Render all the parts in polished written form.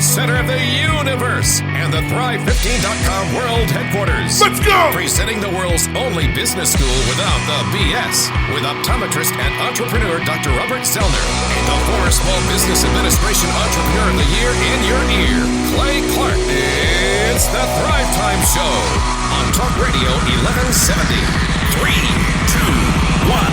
the center of the universe and the Thrive15.com world headquarters. Let's go! Presenting the world's only business school without the BS, with optometrist and entrepreneur Dr. Robert Zellner, and the Forbes Small Business Administration Entrepreneur of the Year in your ear, Clay Clark. It's the Thrive Time Show on Talk Radio 1170. 3, 2, 1,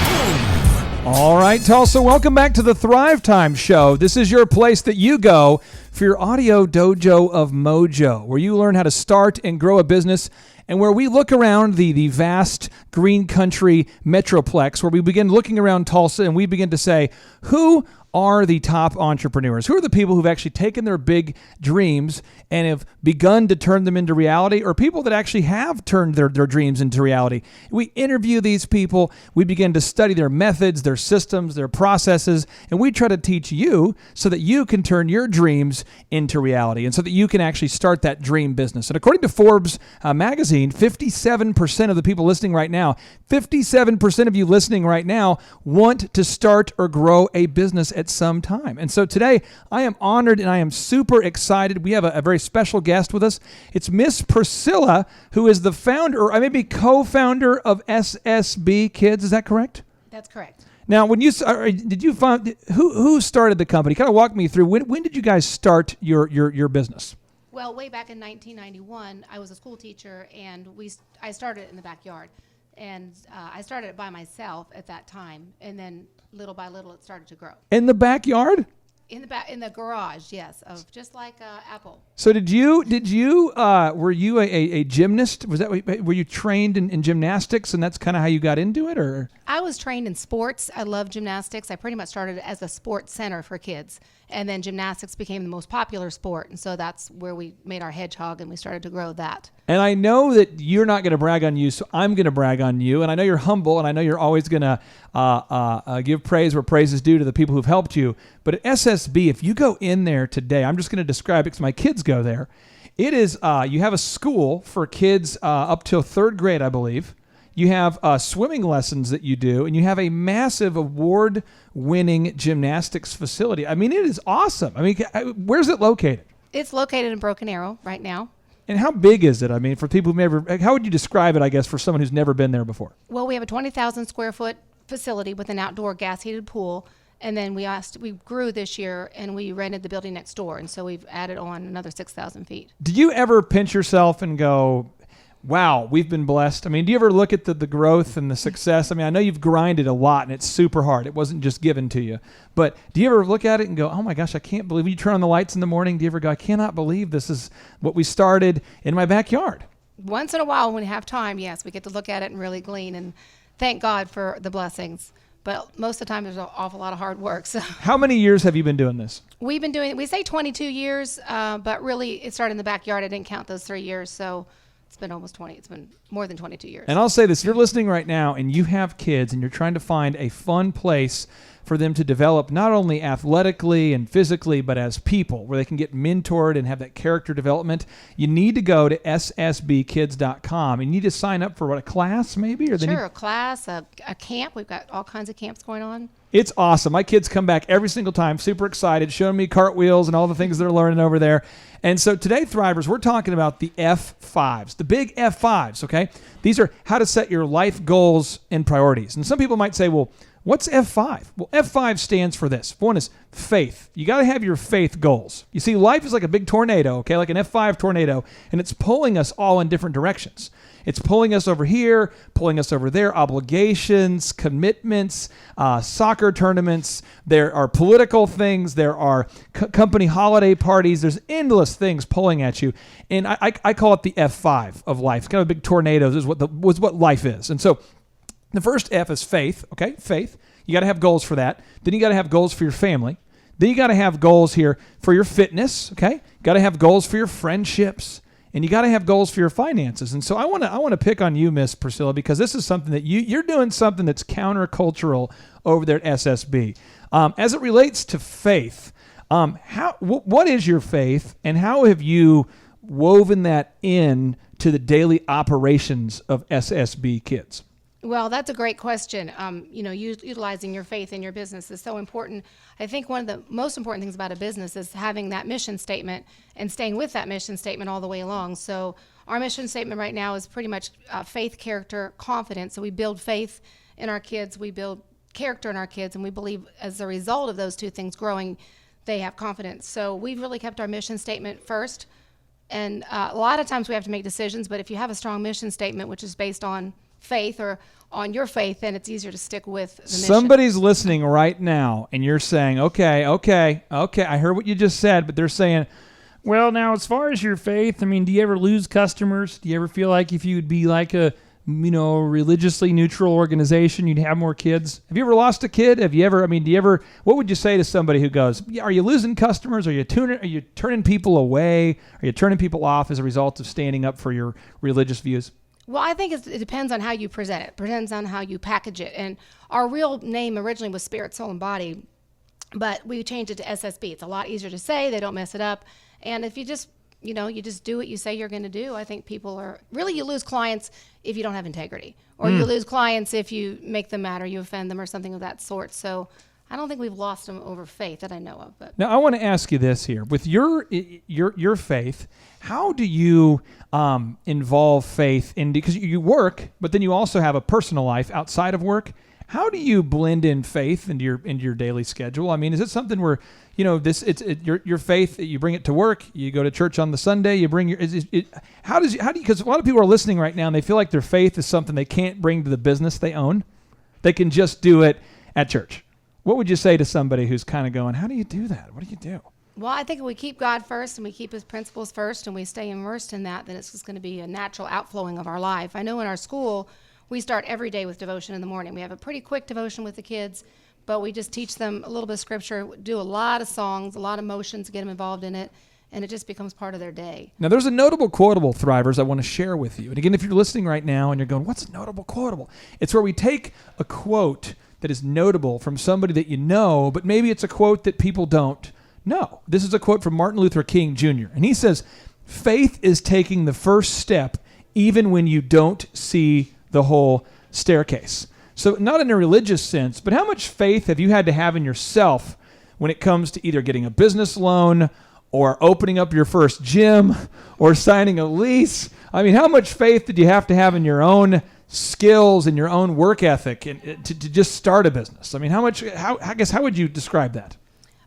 boom! All right, Tulsa, welcome back to the Thrive Time Show. This is your place that you go for your audio dojo of mojo, where you learn how to start and grow a business, and where we look around the vast green country metroplex, where we begin looking around Tulsa and we begin to say, who are the top entrepreneurs? Who are the people who've actually taken their big dreams and have begun to turn them into reality, or people that actually have turned their dreams into reality? We interview these people, we begin to study their methods, their systems, their processes, and we try to teach you so that you can turn your dreams into reality and so that you can actually start that dream business. And according to Forbes magazine, 57% of the people listening right now, 57% of you listening right now want to start or grow a business at some time. And so today I am honored and I am super excited. We have a very special guest with us. It's Miss Priscilla, who is the founder, or maybe co-founder of SSB Kids. Is that correct? That's correct. Now, when you did you find who started the company? Kind of walk me through when did you guys start your business? Well, way back in 1991, I was a school teacher, and I started in the backyard, and I started it by myself at that time, and then little by little it started to grow. In the backyard? In the garage, yes, of just like Apple. So were you a gymnast? Were you trained in gymnastics, and that's kind of how you got into it, or? I was trained in sports. I love gymnastics. I pretty much started as a sports center for kids, and then gymnastics became the most popular sport, and so that's where we made our hedgehog, and we started to grow that. And I know that you're not going to brag on you, so I'm going to brag on you, and I know you're humble, and I know you're always going to give praise where praise is due to the people who've helped you. But at SSB, if you go in there today, I'm just going to describe it because my kids go there. It is, you have a school for kids up till third grade, I believe. You have swimming lessons that you do, and you have a massive award-winning gymnastics facility. I mean, it is awesome. I mean, where's it located? It's located in Broken Arrow right now. And how big is it? I mean, for people who've never, how would you describe it, I guess, for someone who's never been there before? Well, we have a 20,000 square foot facility with an outdoor gas-heated pool. And then we grew this year, and we rented the building next door. And so we've added on another 6,000 feet. Do you ever pinch yourself and go, wow, we've been blessed? I mean, do you ever look at the growth and the success? I mean, I know you've grinded a lot, and it's super hard. It wasn't just given to you. But do you ever look at it and go, oh my gosh, I can't believe, you turn on the lights in the morning, do you ever go, I cannot believe this is what we started in my backyard? Once in a while, when we have time, yes, we get to look at it and really glean and thank God for the blessings. But most of the time, there's an awful lot of hard work. So, how many years have you been doing this? We've been doing, we say 22 years, but really it started in the backyard. I didn't count those 3 years, so it's been almost 20. It's been more than 22 years. And I'll say this, you're listening right now and you have kids and you're trying to find a fun place for them to develop not only athletically and physically, but as people, where they can get mentored and have that character development. You need to go to ssbkids.com. You need to sign up for a class maybe? Or sure, a class, a camp. We've got all kinds of camps going on. It's awesome. My kids come back every single time, super excited, showing me cartwheels and all the things they're learning over there. And so today, Thrivers, we're talking about the F5s, the big F5s, okay? These are how to set your life goals and priorities. And some people might say, well, what's F5? Well, F5 stands for this. One is faith. You got to have your faith goals. You see, life is like a big tornado, okay? Like an F5 tornado, and it's pulling us all in different directions. It's pulling us over here, pulling us over there, obligations, commitments, soccer tournaments. There are political things. There are company holiday parties. There's endless things pulling at you. And I call it the F5 of life. It's kind of a big tornado is what life is. And so the first F is faith, okay? Faith. You got to have goals for that. Then you got to have goals for your family. Then you got to have goals here for your fitness, okay? You got to have goals for your friendships. And you got to have goals for your finances. And so I want to pick on you, Miss Priscilla, because this is something that you're doing something that's countercultural over there at SSB. As it relates to faith, what is your faith, and how have you woven that in to the daily operations of SSB Kids? Well, that's a great question. Utilizing your faith in your business is so important. I think one of the most important things about a business is having that mission statement and staying with that mission statement all the way along. So our mission statement right now is pretty much faith, character, confidence. So we build faith in our kids, we build character in our kids, and we believe as a result of those two things growing, they have confidence. So we've really kept our mission statement first. And a lot of times we have to make decisions, but if you have a strong mission statement, which is based on faith or on your faith, then it's easier to stick with the mission. Somebody's listening right now, and you're saying, okay, I heard what you just said, but they're saying, well, now, as far as your faith, I mean, do you ever lose customers? Do you ever feel like if you'd be like a, religiously neutral organization, you'd have more kids? Have you ever lost a kid? Have you ever, what would you say to somebody who goes, yeah, are you losing customers? Are you turning people away? Are you turning people off as a result of standing up for your religious views? Well, I think it depends on how you present it. It depends on how you package it. And our real name originally was Spirit, Soul, and Body, but we changed it to SSB. It's a lot easier to say. They don't mess it up. And if you just, you just do what you say you're going to do, I think people are, really you lose clients if you don't have integrity. Or you lose clients if you make them mad or you offend them or something of that sort. So I don't think we've lost them over faith that I know of. But now I want to ask you this here. With your faith, how do you involve faith in, because you work, but then you also have a personal life outside of work? How do you blend in faith into your daily schedule? I mean, is it something where your faith, you bring it to work, you go to church on the Sunday, you bring your how do you, because a lot of people are listening right now and they feel like their faith is something they can't bring to the business they own. They can just do it at church. What would you say to somebody who's kind of going, how do you do that? What do you do? Well, I think if we keep God first and we keep his principles first and we stay immersed in that, then it's just going to be a natural outflowing of our life. I know in our school, we start every day with devotion in the morning. We have a pretty quick devotion with the kids, but we just teach them a little bit of scripture, do a lot of songs, a lot of motions, get them involved in it, and it just becomes part of their day. Now, there's a notable quotable, Thrivers, I want to share with you. And again, if you're listening right now and you're going, what's a notable quotable? It's where we take a quote that is notable from somebody that you know, but maybe it's a quote that people don't know. This is a quote from Martin Luther King Jr., and he says, faith is taking the first step even when you don't see the whole staircase. So not in a religious sense, but how much faith have you had to have in yourself when it comes to either getting a business loan or opening up your first gym or signing a lease? I mean, how much faith did you have to have in your own skills and your own work ethic and to just start a business? I mean, how would you describe that?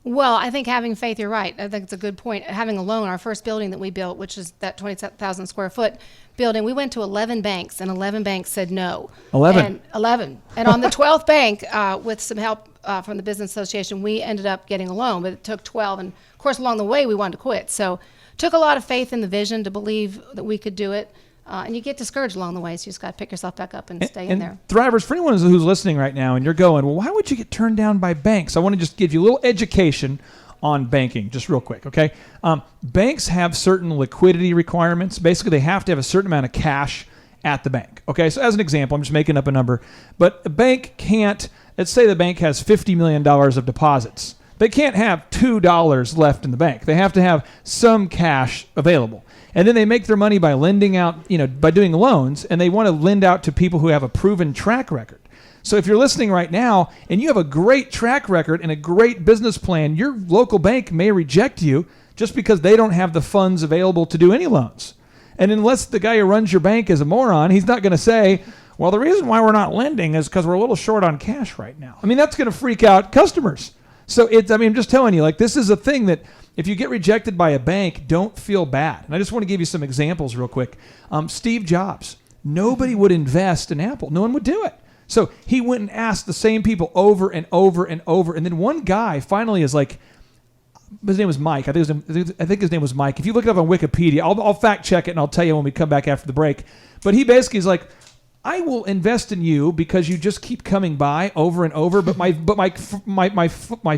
Well, I think having faith, you're right. I think it's a good point. Having a loan, our first building that we built, which is that 20,000 square foot building, we went to 11 banks, and 11 banks said no. 11? 11. And on the 12th bank, with some help from the Business Association, we ended up getting a loan, but it took 12. And, of course, along the way, we wanted to quit. So it took a lot of faith in the vision to believe that we could do it. And you get discouraged along the way, so you just got to pick yourself back up and stay in there. Thrivers, for anyone who's listening right now and you're going, well, why would you get turned down by banks? I want to just give you a little education on banking, just real quick, okay? Banks have certain liquidity requirements. Basically, they have to have a certain amount of cash at the bank, okay? So as an example, I'm just making up a number, but a bank can't, let's say the bank has $50 million of deposits. They can't have $2 left in the bank. They have to have some cash available. And then they make their money by lending out, by doing loans, and they want to lend out to people who have a proven track record. So if you're listening right now and you have a great track record and a great business plan, your local bank may reject you just because they don't have the funds available to do any loans. And unless the guy who runs your bank is a moron, he's not going to say, well, the reason why we're not lending is because we're a little short on cash right now. I mean, that's going to freak out customers. So I'm just telling you, this is a thing that if you get rejected by a bank, don't feel bad. And I just want to give you some examples real quick. Steve Jobs, nobody would invest in Apple. No one would do it. So he went and asked the same people over and over and over. And then one guy finally is like, his name was Mike. I think his name was Mike. If you look it up on Wikipedia, I'll fact check it and I'll tell you when we come back after the break. But he basically is like, I will invest in you because you just keep coming by over and over. But my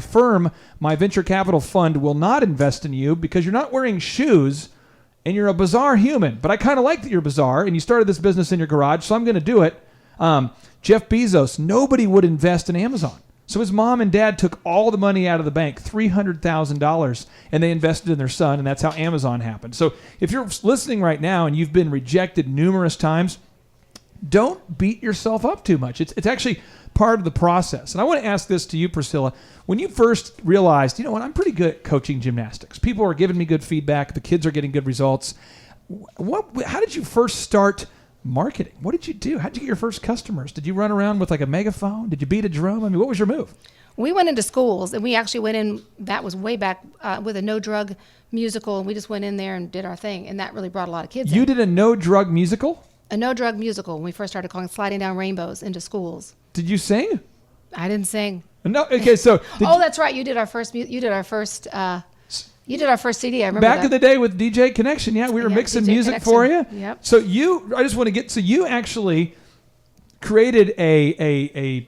firm, my venture capital fund, will not invest in you because you're not wearing shoes and you're a bizarre human. But I kind of like that you're bizarre and you started this business in your garage, so I'm going to do it. Jeff Bezos, nobody would invest in Amazon. So his mom and dad took all the money out of the bank, $300,000, and they invested in their son, and that's how Amazon happened. So if you're listening right now and you've been rejected numerous times, don't beat yourself up too much. It's actually part of the process. And I want to ask this to you, Priscilla. When you first realized, you know what, I'm pretty good at coaching gymnastics. People are giving me good feedback. The kids are getting good results. How did you first start marketing? What did you do? How did you get your first customers? Did you run around with like a megaphone? Did you beat a drum? I mean, what was your move? We went into schools, and we actually went in, that was way back with a no-drug musical, and we just went in there and did our thing, and that really brought a lot of kids in. You did a no-drug musical? A no-drug musical when we first started calling Sliding Down Rainbows into schools. Did you sing? I didn't sing. No. Okay, so that's right. You did our first CD. I remember back that. in the day with DJ Connection. Yeah, we were mixing DJ music Connection. for you. Yep. So you actually created a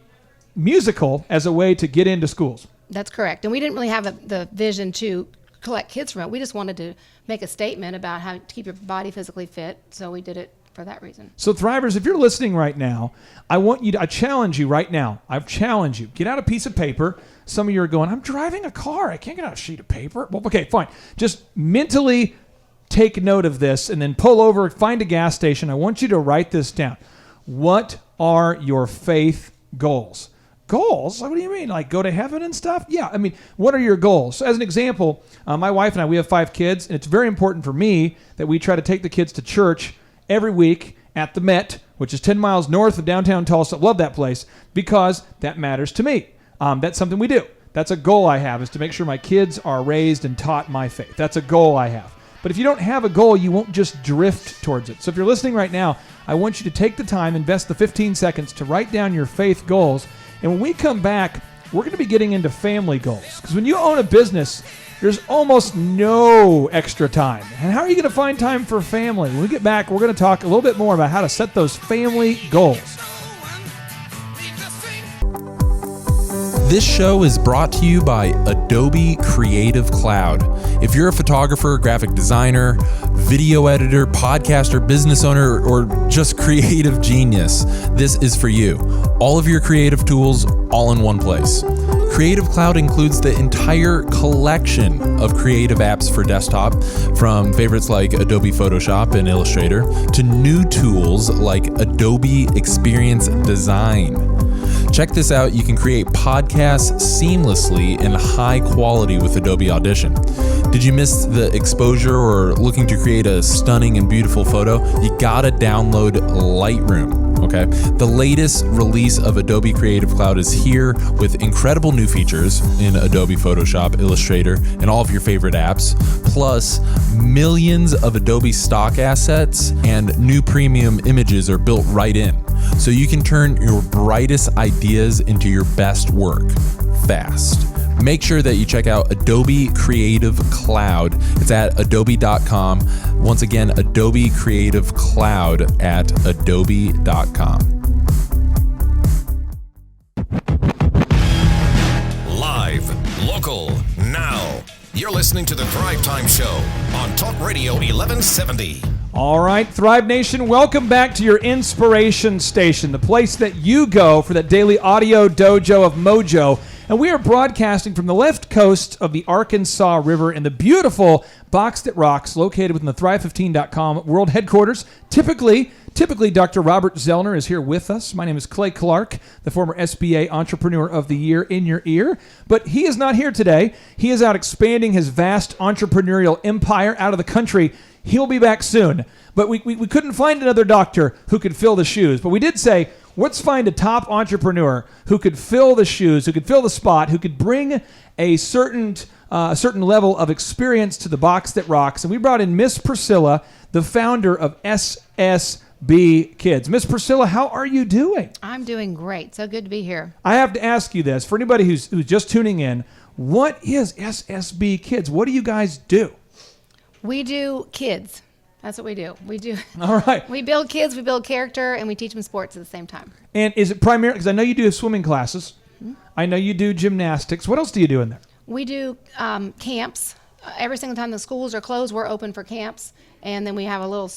musical as a way to get into schools. That's correct. And we didn't really have the vision to collect kids from it. We just wanted to make a statement about how to keep your body physically fit. So we did it for that reason. So Thrivers, if you're listening right now, I challenge you right now. I challenge you. Get out a piece of paper. Some of you are going, I'm driving a car. I can't get out a sheet of paper. Well, okay, fine. Just mentally take note of this and then pull over, find a gas station. I want you to write this down. What are your faith goals? Goals? What do you mean? Like go to heaven and stuff? Yeah. I mean, what are your goals? So as an example, my wife and I, we have 5 kids, and it's very important for me that we try to take the kids to church every week at the Met, which is 10 miles north of downtown Tulsa. Love that place because that matters to me. That's something we do. That's a goal I have, is to make sure my kids are raised and taught my faith. That's a goal I have. But if you don't have a goal, you won't just drift towards it. So if you're listening right now, I want you to take the time, invest the 15 seconds to write down your faith goals. And when we come back, we're going to be getting into family goals. Because when you own a business, there's almost no extra time. And how are you going to find time for family? When we get back, we're going to talk a little bit more about how to set those family goals. This show is brought to you by Adobe Creative Cloud. If you're a photographer, graphic designer, video editor, podcaster, business owner, or just creative genius, this is for you. All of your creative tools, all in one place. Creative Cloud includes the entire collection of creative apps for desktop, from favorites like Adobe Photoshop and Illustrator to new tools like Adobe Experience Design. Check this out. You can create podcasts seamlessly and high quality with Adobe Audition. Did you miss the exposure or looking to create a stunning and beautiful photo? You gotta download Lightroom, okay? The latest release of Adobe Creative Cloud is here with incredible new features in Adobe Photoshop, Illustrator, and all of your favorite apps, plus millions of Adobe stock assets and new premium images are built right in. So you can turn your brightest ideas into your best work fast. Make sure that you check out Adobe Creative Cloud. It's at adobe.com. Once again, Adobe Creative Cloud at adobe.com. Live, local, now. You're listening to the Thrive Time Show on Talk Radio 1170. All right, Thrive Nation, welcome back to your inspiration station, the place that you go for that daily audio dojo of mojo. And we are broadcasting from the left coast of the Arkansas River in the beautiful Box That Rocks, located within the Thrive15.com world headquarters. Typically, Dr. Robert Zellner is here with us. My name is Clay Clark, the former SBA Entrepreneur of the Year in your ear. But he is not here today. He is out expanding his vast entrepreneurial empire out of the country. He'll be back soon. But we couldn't find another doctor who could fill the shoes. But we did say, let's find a top entrepreneur who could fill the shoes, who could fill the spot, who could bring a certain level of experience to the Box That Rocks. And we brought in Miss Priscilla, the founder of SSB Kids. Miss Priscilla, how are you doing? I'm doing great. So good to be here. I have to ask you this. For anybody who's just tuning in, what is SSB Kids? What do you guys do? We do kids. That's what we do. We do. All right. We build kids, we build character, and we teach them sports at the same time. And is it primarily, because I know you do swimming classes. Mm-hmm. I know you do gymnastics. What else do you do in there? We do camps. Every single time the schools are closed, we're open for camps. And then we have a little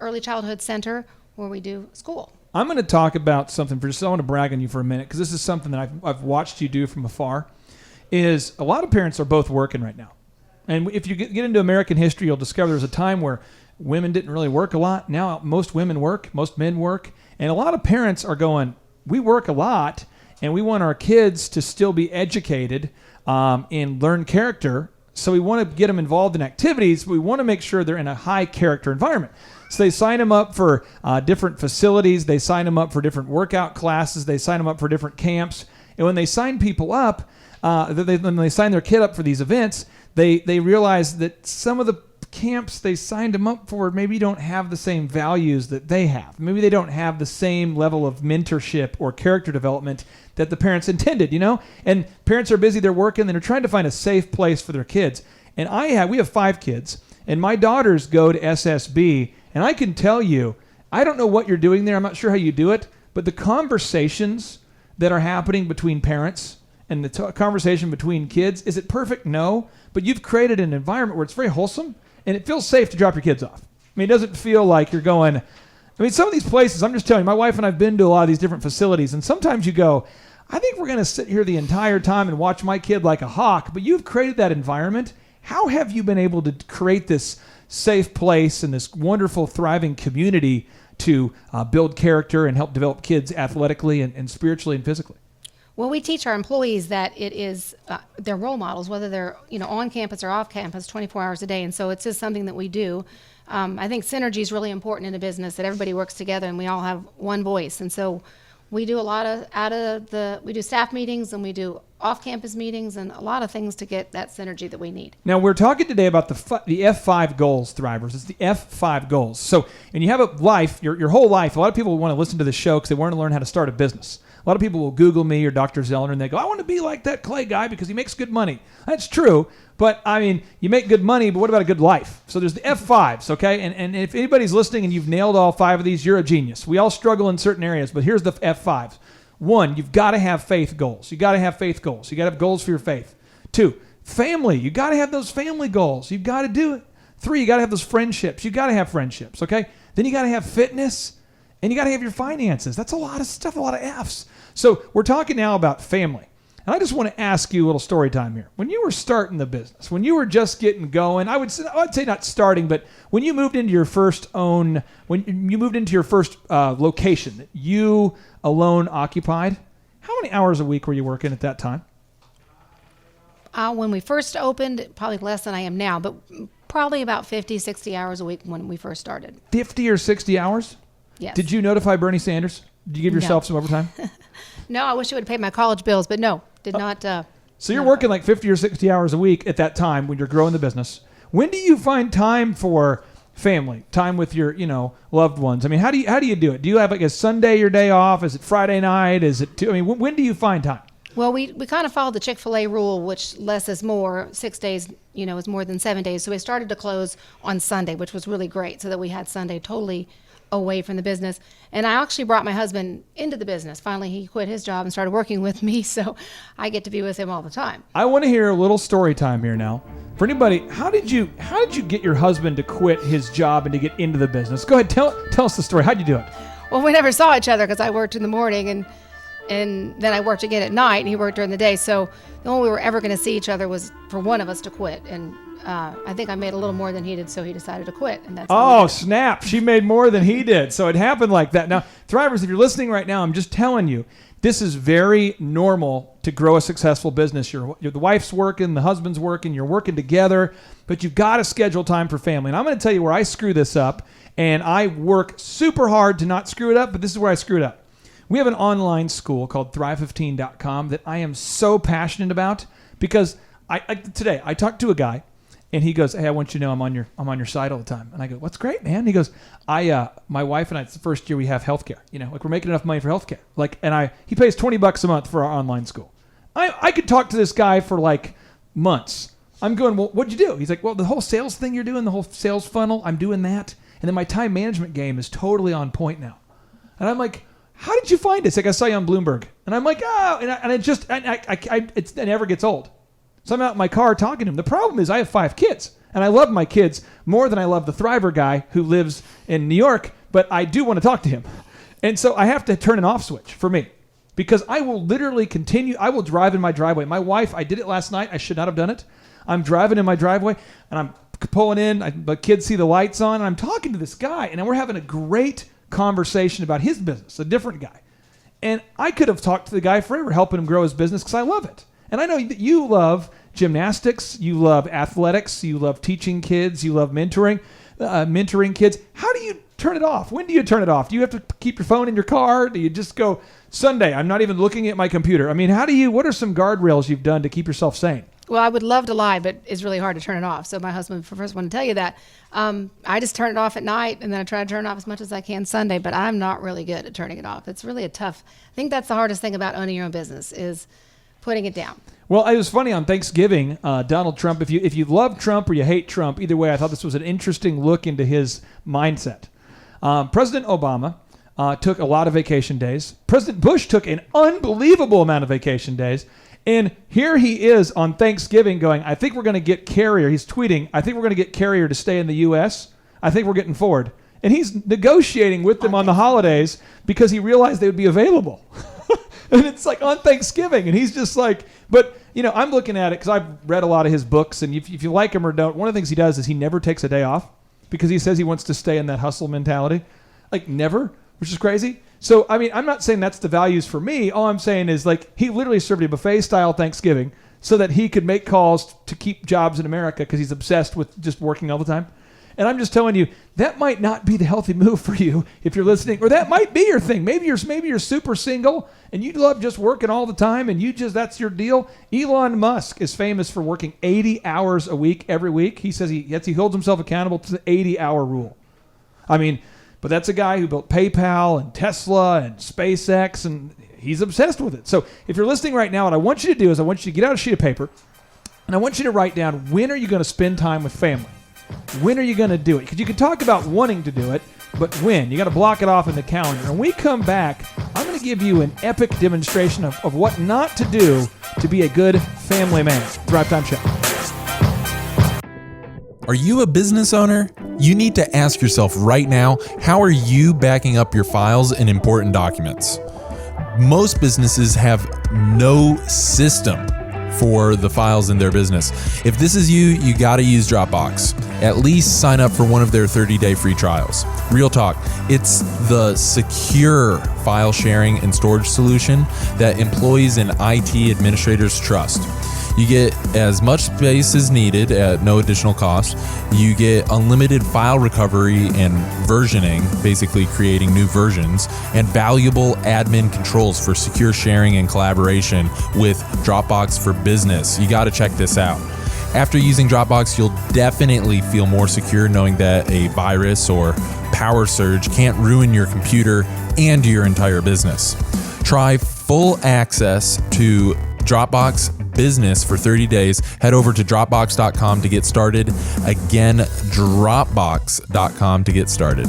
early childhood center where we do school. I'm going to talk about something for just, I want to brag on you for a minute, because this is something that I've watched you do from afar, is a lot of parents are both working right now. And if you get into American history, you'll discover there's a time where women didn't really work a lot. Now most women work, most men work, And a lot of parents are going, we work a lot, and we want our kids to still be educated and learn character. So we want to get them involved in activities. But we want to make sure they're in a high character environment. So they sign them up for different facilities. They sign them up for different workout classes. They sign them up for different camps. And when they sign people up, when they sign their kid up for these events, they realize that some of the camps they signed them up for maybe don't have the same values that they have. Maybe they don't have the same level of mentorship or character development that the parents intended, And parents are busy, they're working, and they're trying to find a safe place for their kids. And we have 5 kids, and my daughters go to SSB, and I can tell you, I don't know what you're doing there. I'm not sure how you do it, but the conversations that are happening between parents and the conversation between kids, is it perfect? No. But you've created an environment where it's very wholesome, and it feels safe to drop your kids off. I mean, it doesn't feel like you're going... some of these places, I'm just telling you, my wife and I have been to a lot of these different facilities, and sometimes you go, I think we're going to sit here the entire time and watch my kid like a hawk, but you've created that environment. How have you been able to create this safe place and this wonderful, thriving community to build character and help develop kids athletically and spiritually and physically? Well, we teach our employees that it is their role models, whether they're on campus or off campus, 24 hours a day, and so it's just something that we do. I think synergy is really important in a business, that everybody works together and we all have one voice, and so we do a lot we do staff meetings and we do off-campus meetings and a lot of things to get that synergy that we need. Now, we're talking today about the F5 goals, Thrivers. It's the F5 goals. So, and you have a life, your whole life. A lot of people want to listen to the show because they want to learn how to start a business. A lot of people will Google me or Dr. Zellner and they go, I want to be like that Clay guy because he makes good money. That's true, but you make good money, but what about a good life? So there's the F5s, okay? And if anybody's listening and you've nailed all 5 of these, you're a genius. We all struggle in certain areas, but here's the F5s. 1, you've got to have faith goals. You got to have faith goals. You got to have goals for your faith. 2, family. You got to have those family goals. You've got to do it. 3, you got to have those friendships. You got to have friendships, okay? Then you got to have fitness, and you got to have your finances. That's a lot of stuff, a lot of F's. So we're talking now about family. And I just want to ask you a little story time here. When you were starting the business, when you were just getting going, I'd say not starting, but when you moved into your first location that you alone occupied, how many hours a week were you working at that time? When we first opened, probably less than I am now, but probably about 50, 60 hours a week when we first started. 50 or 60 hours? Yes. Did you notify Bernie Sanders? Did you give yourself some overtime? No, I wish you would have paid my college bills, but no, did not. So you're working like 50 or 60 hours a week at that time when you're growing the business. When do you find time for family, time with your, loved ones? I mean, how do you do it? Do you have like a Sunday your day off? Is it Friday night? Is it when do you find time? Well, we kind of followed the Chick-fil-A rule, which less is more. 6 days, is more than 7 days. So we started to close on Sunday, which was really great, so that we had Sunday totally away from the business. And I actually brought my husband into the business. Finally, he quit his job and started working with me, so I get to be with him all the time. I want to hear a little story time here now. For anybody, how did you get your husband to quit his job and to get into the business? Go ahead, tell us the story. How'd you do it? Well, we never saw each other because I worked in the morning and then I worked again at night and he worked during the day. So the only way we were ever going to see each other was for one of us to quit. And I think I made a little more than he did, so he decided to quit. And that's snap. She made more than he did. So it happened like that. Now, Thrivers, if you're listening right now, I'm just telling you, this is very normal to grow a successful business. The wife's working, the husband's working, you're working together, but you've got to schedule time for family. And I'm going to tell you where I screw this up, and I work super hard to not screw it up, but this is where I screwed up. We have an online school called Thrive15.com that I am so passionate about because today I talked to a guy and he goes, hey, I want you to know I'm on your side all the time. And I go, what's great, man? And he goes, my wife and I, it's the first year we have healthcare. We're making enough money for healthcare. He pays $20 a month for our online school. I could talk to this guy for like months. I'm going, well, what'd you do? He's like, well, the whole sales thing you're doing, the whole sales funnel, I'm doing that. And then my time management game is totally on point now. And I'm like, how did you find us? Like I saw you on Bloomberg. And I'm like, oh, it never gets old. So I'm out in my car talking to him. The problem is I have 5 kids, and I love my kids more than I love the Thriver guy who lives in New York, but I do want to talk to him. And so I have to turn an off switch for me because I will literally continue. I will drive in my driveway. My wife, I did it last night. I should not have done it. I'm driving in my driveway, and I'm pulling in. The kids see the lights on, and I'm talking to this guy, and we're having a great conversation about his business, a different guy. And I could have talked to the guy forever, helping him grow his business because I love it. And I know that you love gymnastics, you love athletics, you love teaching kids, you love mentoring kids. How do you turn it off? When do you turn it off? Do you have to keep your phone in your car? Do you just go, Sunday, I'm not even looking at my computer? I mean, what are some guardrails you've done to keep yourself sane? Well, I would love to lie, but it's really hard to turn it off. So my husband first want to tell you that. I just turn it off at night, and then I try to turn it off as much as I can Sunday, but I'm not really good at turning it off. It's really I think that's the hardest thing about owning your own business is putting it down. Well, it was funny on Thanksgiving, Donald Trump, if you love Trump or you hate Trump, either way, I thought this was an interesting look into his mindset. President Obama took a lot of vacation days. President Bush took an unbelievable amount of vacation days. And here he is on Thanksgiving going, I think we're going to get Carrier. He's tweeting, I think we're going to get Carrier to stay in the U.S. I think we're getting Ford. And he's negotiating with them on the holidays because he realized they would be available. And it's like on Thanksgiving. And he's just like, but, I'm looking at it because I've read a lot of his books. And if you like him or don't, one of the things he does is he never takes a day off because he says he wants to stay in that hustle mentality. Like never, which is crazy. So, I mean, I'm not saying that's the values for me. All I'm saying is, like, he literally served a buffet-style Thanksgiving so that he could make calls to keep jobs in America because he's obsessed with just working all the time. And I'm just telling you, that might not be the healthy move for you if you're listening, or that might be your thing. Maybe you're super single and you love just working all the time and that's your deal. Elon Musk is famous for working 80 hours a week every week. He says he holds himself accountable to the 80-hour rule. I mean, but that's a guy who built PayPal and Tesla and SpaceX, and he's obsessed with it. So if you're listening right now, what I want you to do is I want you to get out a sheet of paper, and I want you to write down, when are you going to spend time with family? When are you going to do it? Because you can talk about wanting to do it, but when? You got to block it off in the calendar. And when we come back, I'm going to give you an epic demonstration of what not to do to be a good family man. Drive Time Show. Are you a business owner? You need to ask yourself right now, how are you backing up your files and important documents? Most businesses have no system for the files in their business. If this is you, you got to use Dropbox. At least sign up for one of their 30-day free trials. Real talk, it's the secure file sharing and storage solution that employees and IT administrators trust. You get as much space as needed at no additional cost. You get unlimited file recovery and versioning, basically creating new versions, and valuable admin controls for secure sharing and collaboration with Dropbox for Business. You got to check this out. After using Dropbox, you'll definitely feel more secure knowing that a virus or power surge can't ruin your computer and your entire business. Try full access to Dropbox Business for 30 days. Head over to Dropbox.com to get started. Again, Dropbox.com to get started.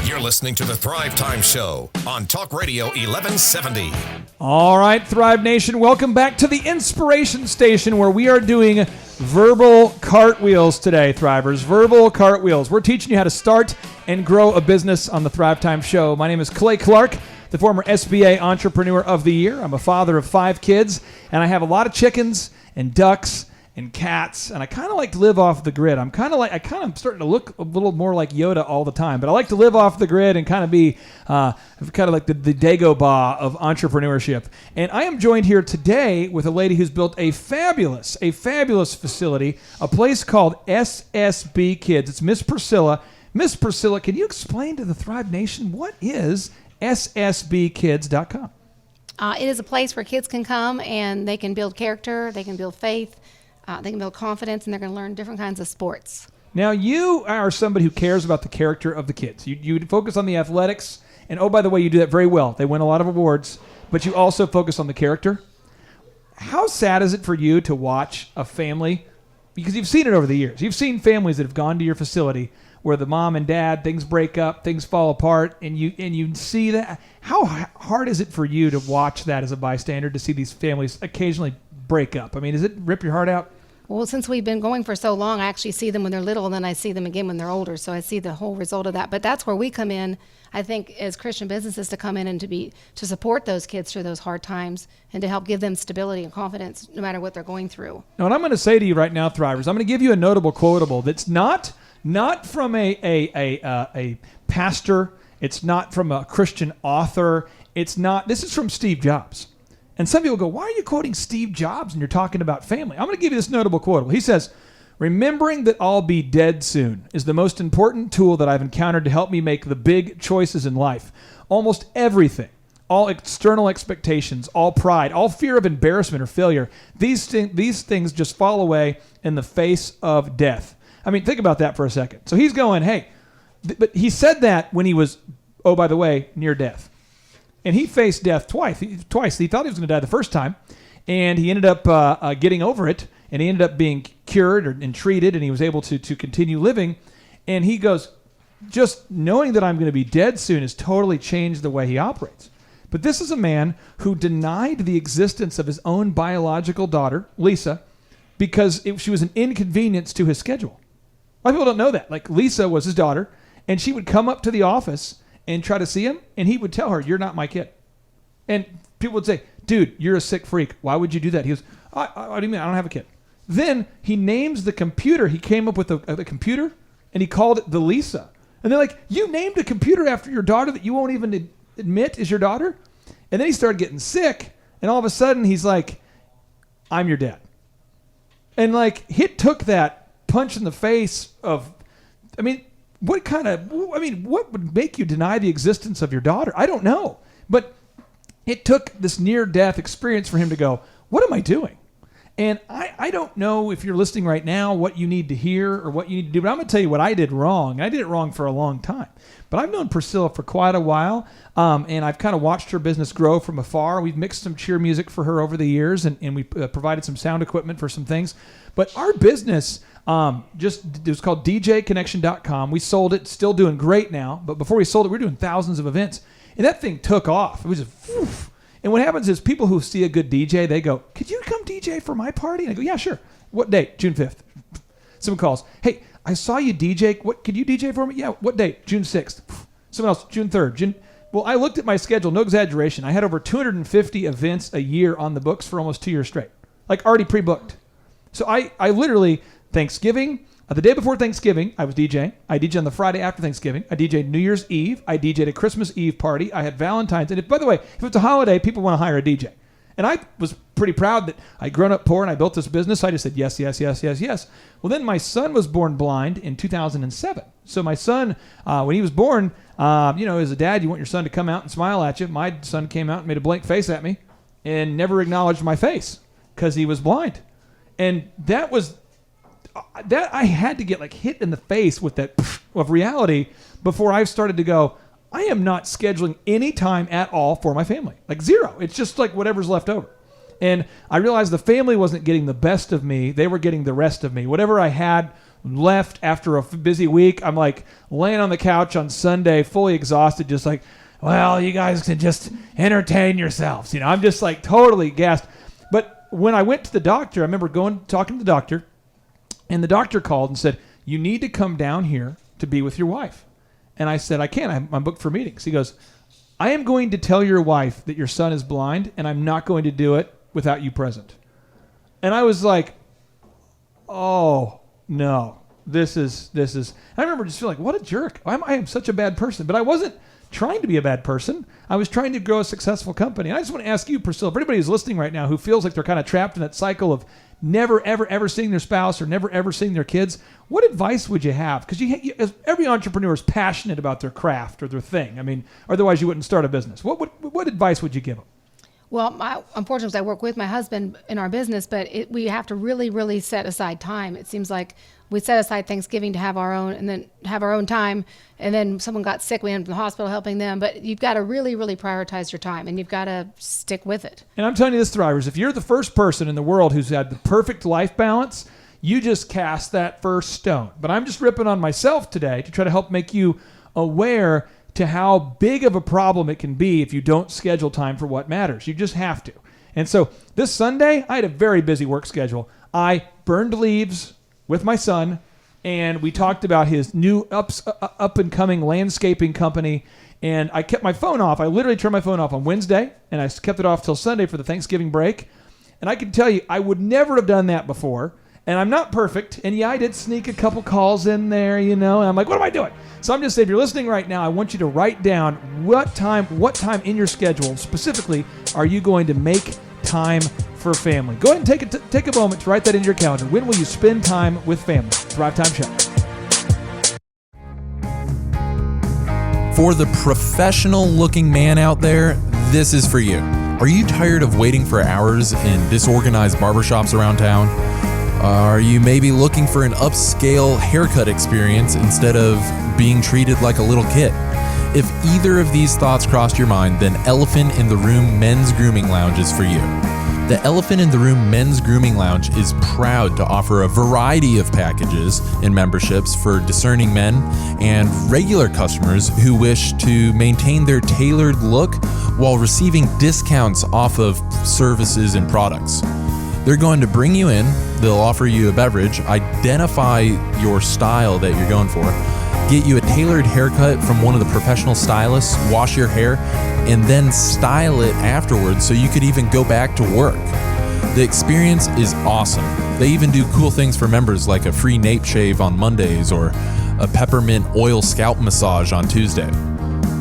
You're listening to the Thrive Time Show on Talk Radio 1170. All right, Thrive Nation, welcome back to the Inspiration Station where we are doing verbal cartwheels today, Thrivers. Verbal cartwheels. We're teaching you how to start and grow a business on the Thrive Time Show. My name is Clay Clark, the former SBA Entrepreneur of the Year. I'm a father of 5 kids, and I have a lot of chickens and ducks and cats, and I kind of like to live off the grid. I'm starting to look a little more like Yoda all the time, but I like to live off the grid and kind of be kind of like the Dagobah of entrepreneurship. And I am joined here today with a lady who's built a fabulous facility, a place called SSB Kids. It's Miss Priscilla. Miss Priscilla, can you explain to the Thrive Nation what is ssbkids.com? It is a place where kids can come and they can build character, they can build faith, they can build confidence, and they're going to learn different kinds of sports. Now, you are somebody who cares about the character of the kids. You focus on the athletics, and oh, by the way, you do that very well. They win a lot of awards, but you also focus on the character. How sad is it for you to watch a family, because you've seen it over the years. You've seen families that have gone to your facility where the mom and dad, things break up, things fall apart, and you see that. How hard is it for you to watch that as a bystander, to see these families occasionally break up? I mean, does it rip your heart out? Well, since we've been going for so long, I actually see them when they're little, and then I see them again when they're older. So I see the whole result of that. But that's where we come in, I think, as Christian businesses, to come in and to support those kids through those hard times and to help give them stability and confidence no matter what they're going through. Now, what I'm going to say to you right now, Thrivers, I'm going to give you a notable quotable that's not from a pastor. It's not from a Christian author. This is from Steve Jobs. And some people go, why are you quoting Steve Jobs and you're talking about family? I'm going to give you this notable quotable. He says, remembering that I'll be dead soon is the most important tool that I've encountered to help me make the big choices in life. Almost everything, all external expectations, all pride, all fear of embarrassment or failure, these things just fall away in the face of death. I mean, think about that for a second. So he's going, hey, but he said that when he was, oh, by the way, near death. And he faced death twice. He thought he was going to die the first time, and he ended up getting over it, and he ended up being cured and treated, and he was able to continue living. And he goes, just knowing that I'm going to be dead soon has totally changed the way he operates. But this is a man who denied the existence of his own biological daughter, Lisa, because she was an inconvenience to his schedule. A lot of people don't know that. Like, Lisa was his daughter, and she would come up to the office and try to see him, and he would tell her, you're not my kid. And people would say, dude, you're a sick freak. Why would you do that? He goes, what do you mean? I don't have a kid. Then he names the computer. He came up with a computer, and he called it the Lisa. And they're like, you named a computer after your daughter that you won't even admit is your daughter? And then he started getting sick, and all of a sudden he's like, I'm your dad. And like, he took that punch in the face of, what would make you deny the existence of your daughter? I don't know. But it took this near-death experience for him to go, what am I doing? And I don't know if you're listening right now what you need to hear or what you need to do, but I'm going to tell you what I did wrong. And I did it wrong for a long time. But I've known Priscilla for quite a while, and I've kind of watched her business grow from afar. We've mixed some cheer music for her over the years, and we provided some sound equipment for some things. But our business... it was called DJconnection.com. We sold it, still doing great now. But before we sold it, we were doing thousands of events. And that thing took off. It was just, woof. And what happens is people who see a good DJ, they go, could you come DJ for my party? And I go, yeah, sure. What date? June 5th. Someone calls, hey, I saw you DJ. What, could you DJ for me? Yeah, what date? June 6th. Someone else, June 3rd. Well, I looked at my schedule, no exaggeration. I had over 250 events a year on the books for almost 2 years straight. Like, already pre-booked. So I literally... Thanksgiving, the day before Thanksgiving, I was DJing. I DJed on the Friday after Thanksgiving. I DJed New Year's Eve. I DJed a Christmas Eve party. I had Valentine's. And by the way, if it's a holiday, people want to hire a DJ. And I was pretty proud that I'd grown up poor and I built this business. I just said yes, yes, yes, yes, yes. Well, then my son was born blind in 2007. So my son, when he was born, as a dad, you want your son to come out and smile at you. My son came out and made a blank face at me and never acknowledged my face because he was blind. And that I had to get like hit in the face with that of reality before I started to go, I am not scheduling any time at all for my family. Like zero. It's just like whatever's left over. And I realized the family wasn't getting the best of me. They were getting the rest of me. Whatever I had left after a busy week, I'm like laying on the couch on Sunday, fully exhausted, just like, well, you guys can just entertain yourselves. I'm just like totally gassed. But when I went to the doctor, I remember talking to the doctor. And the doctor called and said, you need to come down here to be with your wife. And I said, I can't. I'm booked for meetings. He goes, I am going to tell your wife that your son is blind, and I'm not going to do it without you present. And I was like, oh, no. This is. I remember just feeling like, what a jerk. I am such a bad person. But I wasn't trying to be a bad person. I was trying to grow a successful company. And I just want to ask you, Priscilla, for anybody who's listening right now who feels like they're kind of trapped in that cycle of never, ever, ever seeing their spouse or never, ever seeing their kids, what advice would you have? Because every entrepreneur is passionate about their craft or their thing. I mean, otherwise you wouldn't start a business. What advice would you give them? Well, unfortunately, I work with my husband in our business, but we have to really, really set aside time. It seems like we set aside Thanksgiving to have our own, and then have our own time. And then someone got sick, we ended up in the hospital helping them. But you've got to really, really prioritize your time, and you've got to stick with it. And I'm telling you this, Thrivers, if you're the first person in the world who's had the perfect life balance, you just cast that first stone. But I'm just ripping on myself today to try to help make you aware to how big of a problem it can be if you don't schedule time for what matters. You just have to. And so this Sunday, I had a very busy work schedule. I burned leaves with my son, and we talked about his new up and coming landscaping company. And I kept my phone off. I literally turned my phone off on Wednesday, and I kept it off till Sunday for the Thanksgiving break. And I can tell you, I would never have done that before. And I'm not perfect. And yeah, I did sneak a couple calls in there, and I'm like, what am I doing? So I'm just saying, if you're listening right now, I want you to write down what time in your schedule specifically are you going to make time for family. Go ahead and take a moment to write that in your calendar. When will you spend time with family? Thrive Time Show. For the professional-looking man out there, this is for you. Are you tired of waiting for hours in disorganized barbershops around town? Are you maybe looking for an upscale haircut experience instead of being treated like a little kid? If either of these thoughts crossed your mind, then Elephant in the Room Men's Grooming Lounge is for you. The Elephant in the Room Men's Grooming Lounge is proud to offer a variety of packages and memberships for discerning men and regular customers who wish to maintain their tailored look while receiving discounts off of services and products. They're going to bring you in, they'll offer you a beverage, identify your style that you're going for, get you a tailored haircut from one of the professional stylists, wash your hair, and then style it afterwards so you could even go back to work. The experience is awesome. They even do cool things for members like a free nape shave on Mondays or a peppermint oil scalp massage on Tuesday.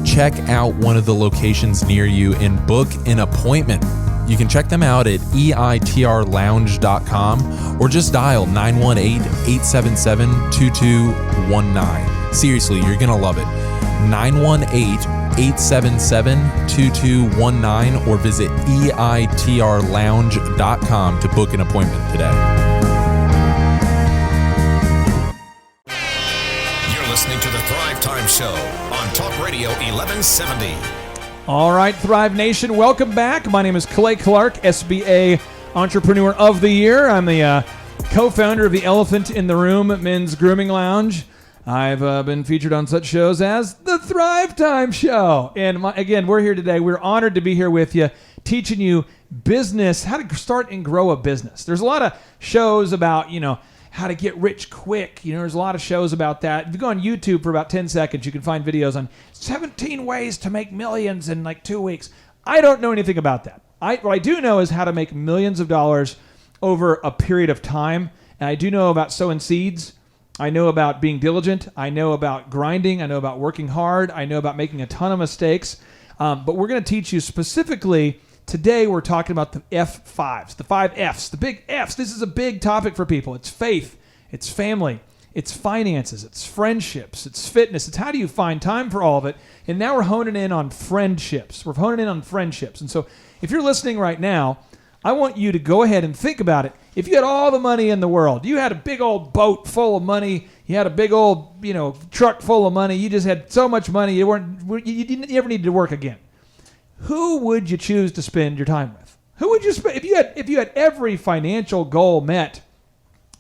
Check out one of the locations near you and book an appointment. You can check them out at eitrlounge.com or just dial 918-877-2219. Seriously, you're going to love it. 918-877-2219 or visit eitrlounge.com to book an appointment today. You're listening to the Thrive Time Show on Talk Radio 1170. All right, Thrive Nation, welcome back. My name is Clay Clark, SBA Entrepreneur of the Year. I'm the co-founder of the Elephant in the Room Men's Grooming Lounge. I've been featured on such shows as the Thrive Time Show. And again, we're here today. We're honored to be here with you, teaching you business, how to start and grow a business. There's a lot of shows about, how to get rich quick. There's a lot of shows about that. If you go on YouTube for about 10 seconds, you can find videos on 17 ways to make millions in like 2 weeks. I don't know anything about that. What I do know is how to make millions of dollars over a period of time. And I do know about sowing seeds. I know about being diligent. I know about grinding. I know about working hard. I know about making a ton of mistakes. But we're going to teach you specifically. Today, we're talking about the F5s, the 5 Fs, the big Fs. This is a big topic for people. It's faith, it's family, it's finances, it's friendships, it's fitness. It's how do you find time for all of it? And now we're honing in on friendships. We're honing in on friendships. And so if you're listening right now, I want you to go ahead and think about it. If you had all the money in the world, you had a big old boat full of money, you had a big old, truck full of money, you just had so much money, you didn't ever need to work again. Who would you choose to spend your time with? Who would you spend if you had every financial goal met?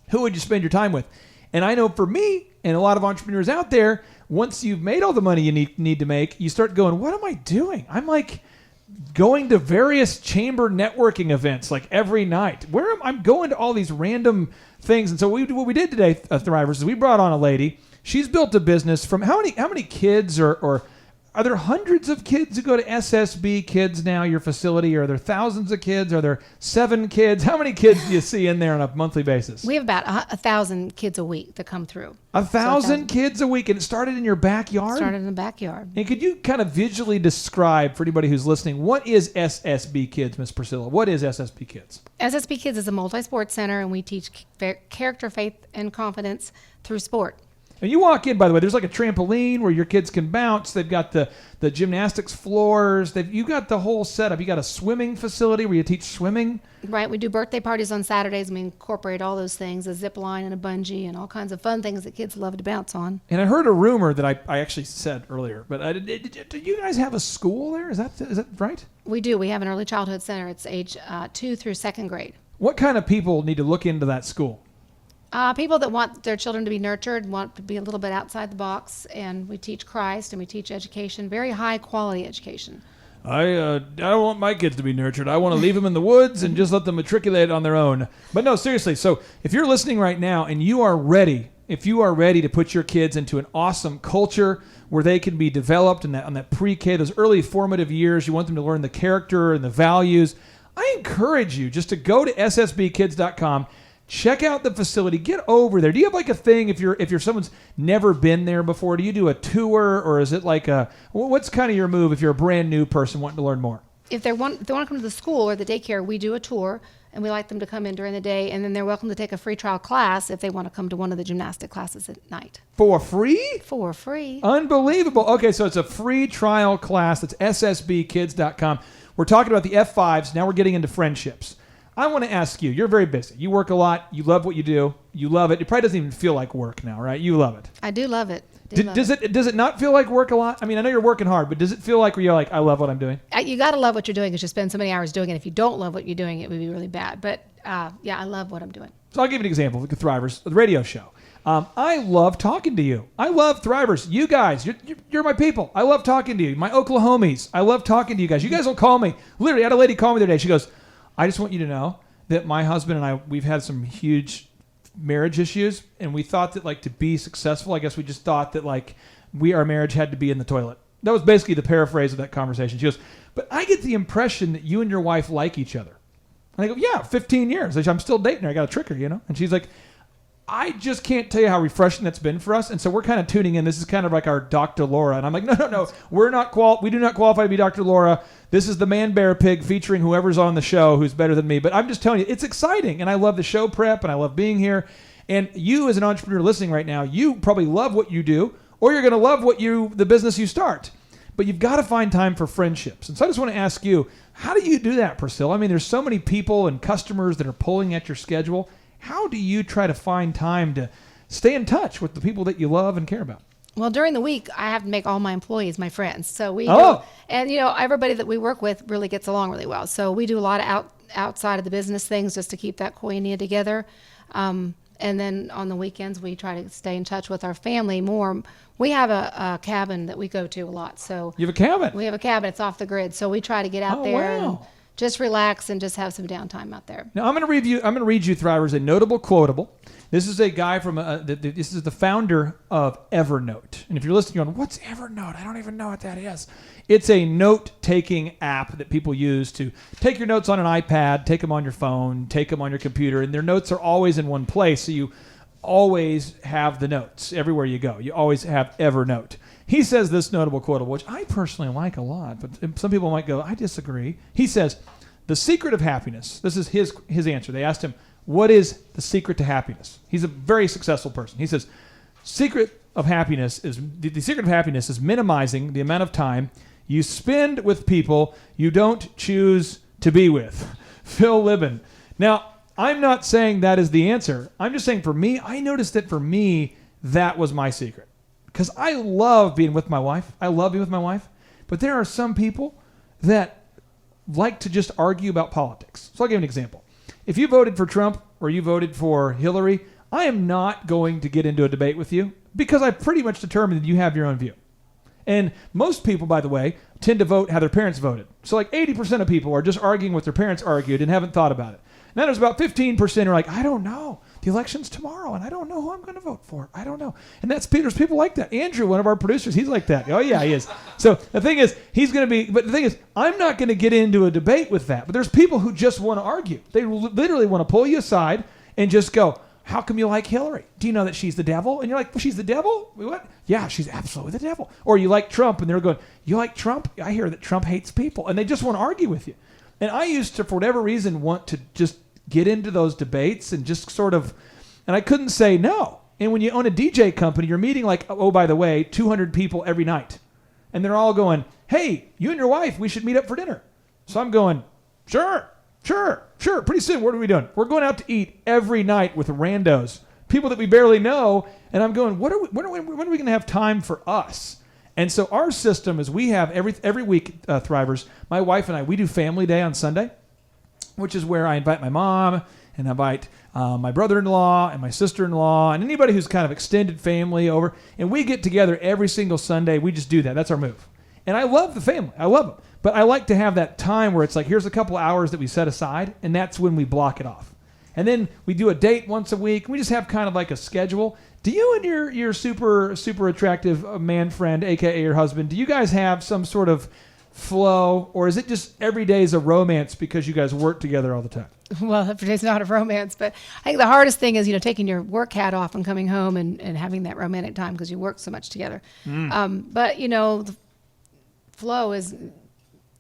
Who would you spend your time with? And I know for me and a lot of entrepreneurs out there, once you've made all the money you need to make, you start going, what am I doing? I'm like going to various chamber networking events like every night. I'm going to all these random things. And so what we did today, Thrivers, is we brought on a lady. She's built a business from how many kids or are there hundreds of kids who go to SSB Kids now, your facility? Are there thousands of kids? Are there 7 kids? How many kids do you see in there on a monthly basis? We have about 1,000 kids a week that come through. 1,000 kids a week, and it started in your backyard? Started in the backyard. And could you kind of visually describe for anybody who's listening, what is SSB Kids, Miss Priscilla? What is SSB Kids? SSB Kids is a multi-sport center, and we teach character, faith, and confidence through sport. And you walk in, by the way, there's like a trampoline where your kids can bounce. They've got the gymnastics floors. You got the whole setup. You got a swimming facility where you teach swimming. Right. We do birthday parties on Saturdays, and we incorporate all those things, a zip line and a bungee and all kinds of fun things that kids love to bounce on. And I heard a rumor that I actually said earlier, but do you guys have a school there? Is that right? We do. We have an early childhood center. It's age 2 through 2nd grade. What kind of people need to look into that school? People that want their children to be nurtured, want to be a little bit outside the box, and we teach Christ and we teach education, very high quality education. I don't want my kids to be nurtured. I want to leave them in the woods and just let them matriculate on their own. But no, seriously. So if you're listening right now and you are ready, if you are ready to put your kids into an awesome culture where they can be developed in on that pre-K, those early formative years, you want them to learn the character and the values, I encourage you just to go to ssbkids.com. Check out the facility. Get over there. Do you have like a thing if you're someone's never been there before? Do you do a tour, or is it like what's kind of your move if you're a brand new person wanting to learn more? If they want to come to the school or the daycare, we do a tour, and we like them to come in during the day, and then they're welcome to take a free trial class if they want to come to one of the gymnastic classes at night. For free? For free. Unbelievable. Okay, so it's a free trial class. That's ssbkids.com. We're talking about the F5s. Now we're getting into friendships. I want to ask you, you're very busy. You work a lot. You love what you do. You love it. It probably doesn't even feel like work now, right? You love it. I do love it. Does it not feel like work a lot? I mean, I know you're working hard, but does it feel like where you're like, I love what I'm doing? You got to love what you're doing because you spend so many hours doing it. If you don't love what you're doing, it would be really bad. But yeah, I love what I'm doing. So I'll give you an example. Look at Thrivers, the radio show. I love talking to you. I love Thrivers. You guys, you're my people. I love talking to you. My Oklahomies. I love talking to you guys. You guys will call me. Literally, I had a lady call me the other day. She goes, I just want you to know that my husband and I, we've had some huge marriage issues, and we thought that like to be successful, I guess we just thought that like our marriage had to be in the toilet. That was basically the paraphrase of that conversation. She goes, but I get the impression that you and your wife like each other. And I go, yeah, 15 years. I'm still dating her. I got to trick her, you know? And she's like, I just can't tell you how refreshing that's been for us. And so we're kind of tuning in. This is kind of like our Dr. Laura. And I'm like, no. We do not qualify to be Dr. Laura. This is the Man Bear Pig featuring whoever's on the show who's better than me. But I'm just telling you, it's exciting. And I love the show prep, and I love being here. And you as an entrepreneur listening right now, you probably love what you do, or you're going to love the business you start. But you've got to find time for friendships. And so I just want to ask you, how do you do that, Priscilla? I mean, there's so many people and customers that are pulling at your schedule. How do you try to find time to stay in touch with the people that you love and care about? Well, during the week, I have to make all my employees my friends. So we go, and everybody that we work with really gets along really well. So we do a lot of outside of the business things just to keep that koinonia together. And then on the weekends, we try to stay in touch with our family more. We have a cabin that we go to a lot. So you have a cabin? We have a cabin. It's off the grid. So we try to get out there and just relax and just have some downtime out there. Now I'm going to read you, Thrivers, a notable quotable. This is a guy from this is the founder of Evernote. And if you're listening, you're going, what's Evernote? I don't even know what that is. It's a note-taking app that people use to take your notes on an iPad, take them on your phone, take them on your computer, and their notes are always in one place. So you always have the notes everywhere you go. You always have Evernote. He says this notable quotable, which I personally like a lot, but some people might go, I disagree. He says, the secret of happiness, this is his answer. They asked him, what is the secret to happiness? He's a very successful person. He says, the secret of happiness is minimizing the amount of time you spend with people you don't choose to be with. Phil Libin. Now, I'm not saying that is the answer. I'm just saying for me, I noticed that for me, that was my secret. Because I love being with my wife. But there are some people that like to just argue about politics. So I'll give you an example. If you voted for Trump or you voted for Hillary, I am not going to get into a debate with you because I pretty much determined that you have your own view. And most people, by the way, tend to vote how their parents voted. So like 80% of people are just arguing what their parents argued and haven't thought about it. Now there's about 15% who are like, I don't know. The election's tomorrow, and I don't know who I'm going to vote for. I don't know. And there's people like that. Andrew, one of our producers, he's like that. Oh, yeah, he is. So the thing is, I'm not going to get into a debate with that. But there's people who just want to argue. They literally want to pull you aside and just go, how come you like Hillary? Do you know that she's the devil? And you're like, well, she's the devil? What? Yeah, she's absolutely the devil. Or you like Trump, and they're going, you like Trump? I hear that Trump hates people. And they just want to argue with you. And I used to, for whatever reason, want to just get into those debates and just sort of, and I couldn't say no. And when you own a DJ company, you're meeting like, oh, by the way, 200 people every night. And they're all going, hey, you and your wife, we should meet up for dinner. So I'm going, sure. Pretty soon, what are we doing? We're going out to eat every night with randos, people that we barely know. And I'm going, when are we going to have time for us? And so our system is we have every week, Thrivers, my wife and I, we do family day on Sunday, which is where I invite my mom and I invite my brother-in-law and my sister-in-law and anybody who's kind of extended family over. And we get together every single Sunday. We just do that. That's our move. And I love the family. I love them. But I like to have that time where it's like, here's a couple hours that we set aside, and that's when we block it off. And then we do a date once a week. We just have kind of like a schedule. Do you and your super attractive man friend, a.k.a. your husband, do you guys have some sort of flow, or is it just every day is a romance because you guys work together all the time? Well, every day's not a romance, but I think the hardest thing is, taking your work hat off and coming home and having that romantic time because you work so much together. But, the flow is,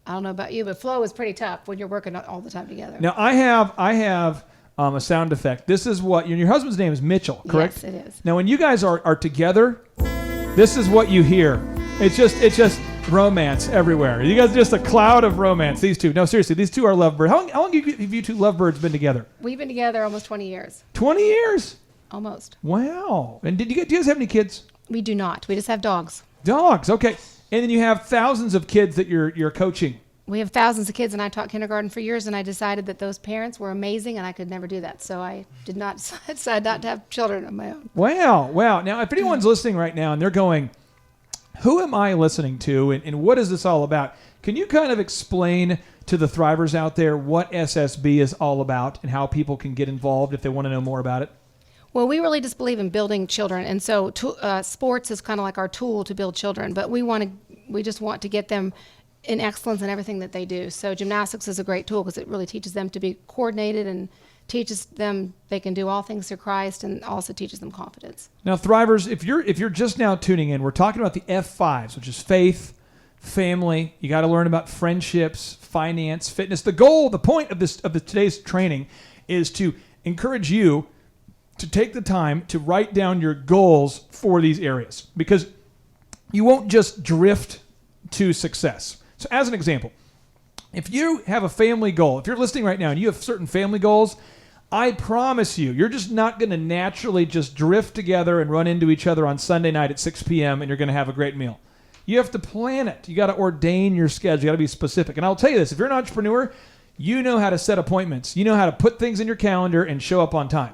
I don't know about you, but flow is pretty tough when you're working all the time together. Now, I have a sound effect. This is what, your husband's name is Mitchell, correct? Yes, it is. Now, when you guys are together, this is what you hear. It's just romance everywhere. You guys are just a cloud of romance, these two. No, seriously, these two are lovebirds. How long have you two lovebirds been together? We've been together almost 20 years. 20 years? Almost. Wow. And do you guys have any kids? We do not. We just have dogs. Dogs, okay. And then you have thousands of kids that you're coaching. We have thousands of kids, and I taught kindergarten for years, and I decided that those parents were amazing, and I could never do that. So I did not decide not to have children of my own. Wow. Now, if anyone's listening right now and they're going, who am I listening to, and what is this all about? Can you kind of explain to the Thrivers out there what SSB is all about and how people can get involved if they want to know more about it? Well, we really just believe in building children, and so sports is kind of like our tool to build children, but we just want to get them in excellence in everything that they do. So gymnastics is a great tool because it really teaches them to be coordinated and teaches them they can do all things through Christ, and also teaches them confidence. Now, Thrivers, if you're just now tuning in, we're talking about the F5s, which is faith, family. You got to learn about friendships, finance, fitness. The point of today's training is to encourage you to take the time to write down your goals for these areas, because you won't just drift to success. So as an example, if you have a family goal, if you're listening right now and you have certain family goals, I promise you're just not going to naturally just drift together and run into each other on Sunday night at 6 p.m. and you're going to have a great meal. You have to plan it. You got to ordain your schedule. You got to be specific. And I'll tell you this, if you're an entrepreneur, you know how to set appointments. You know how to put things in your calendar and show up on time.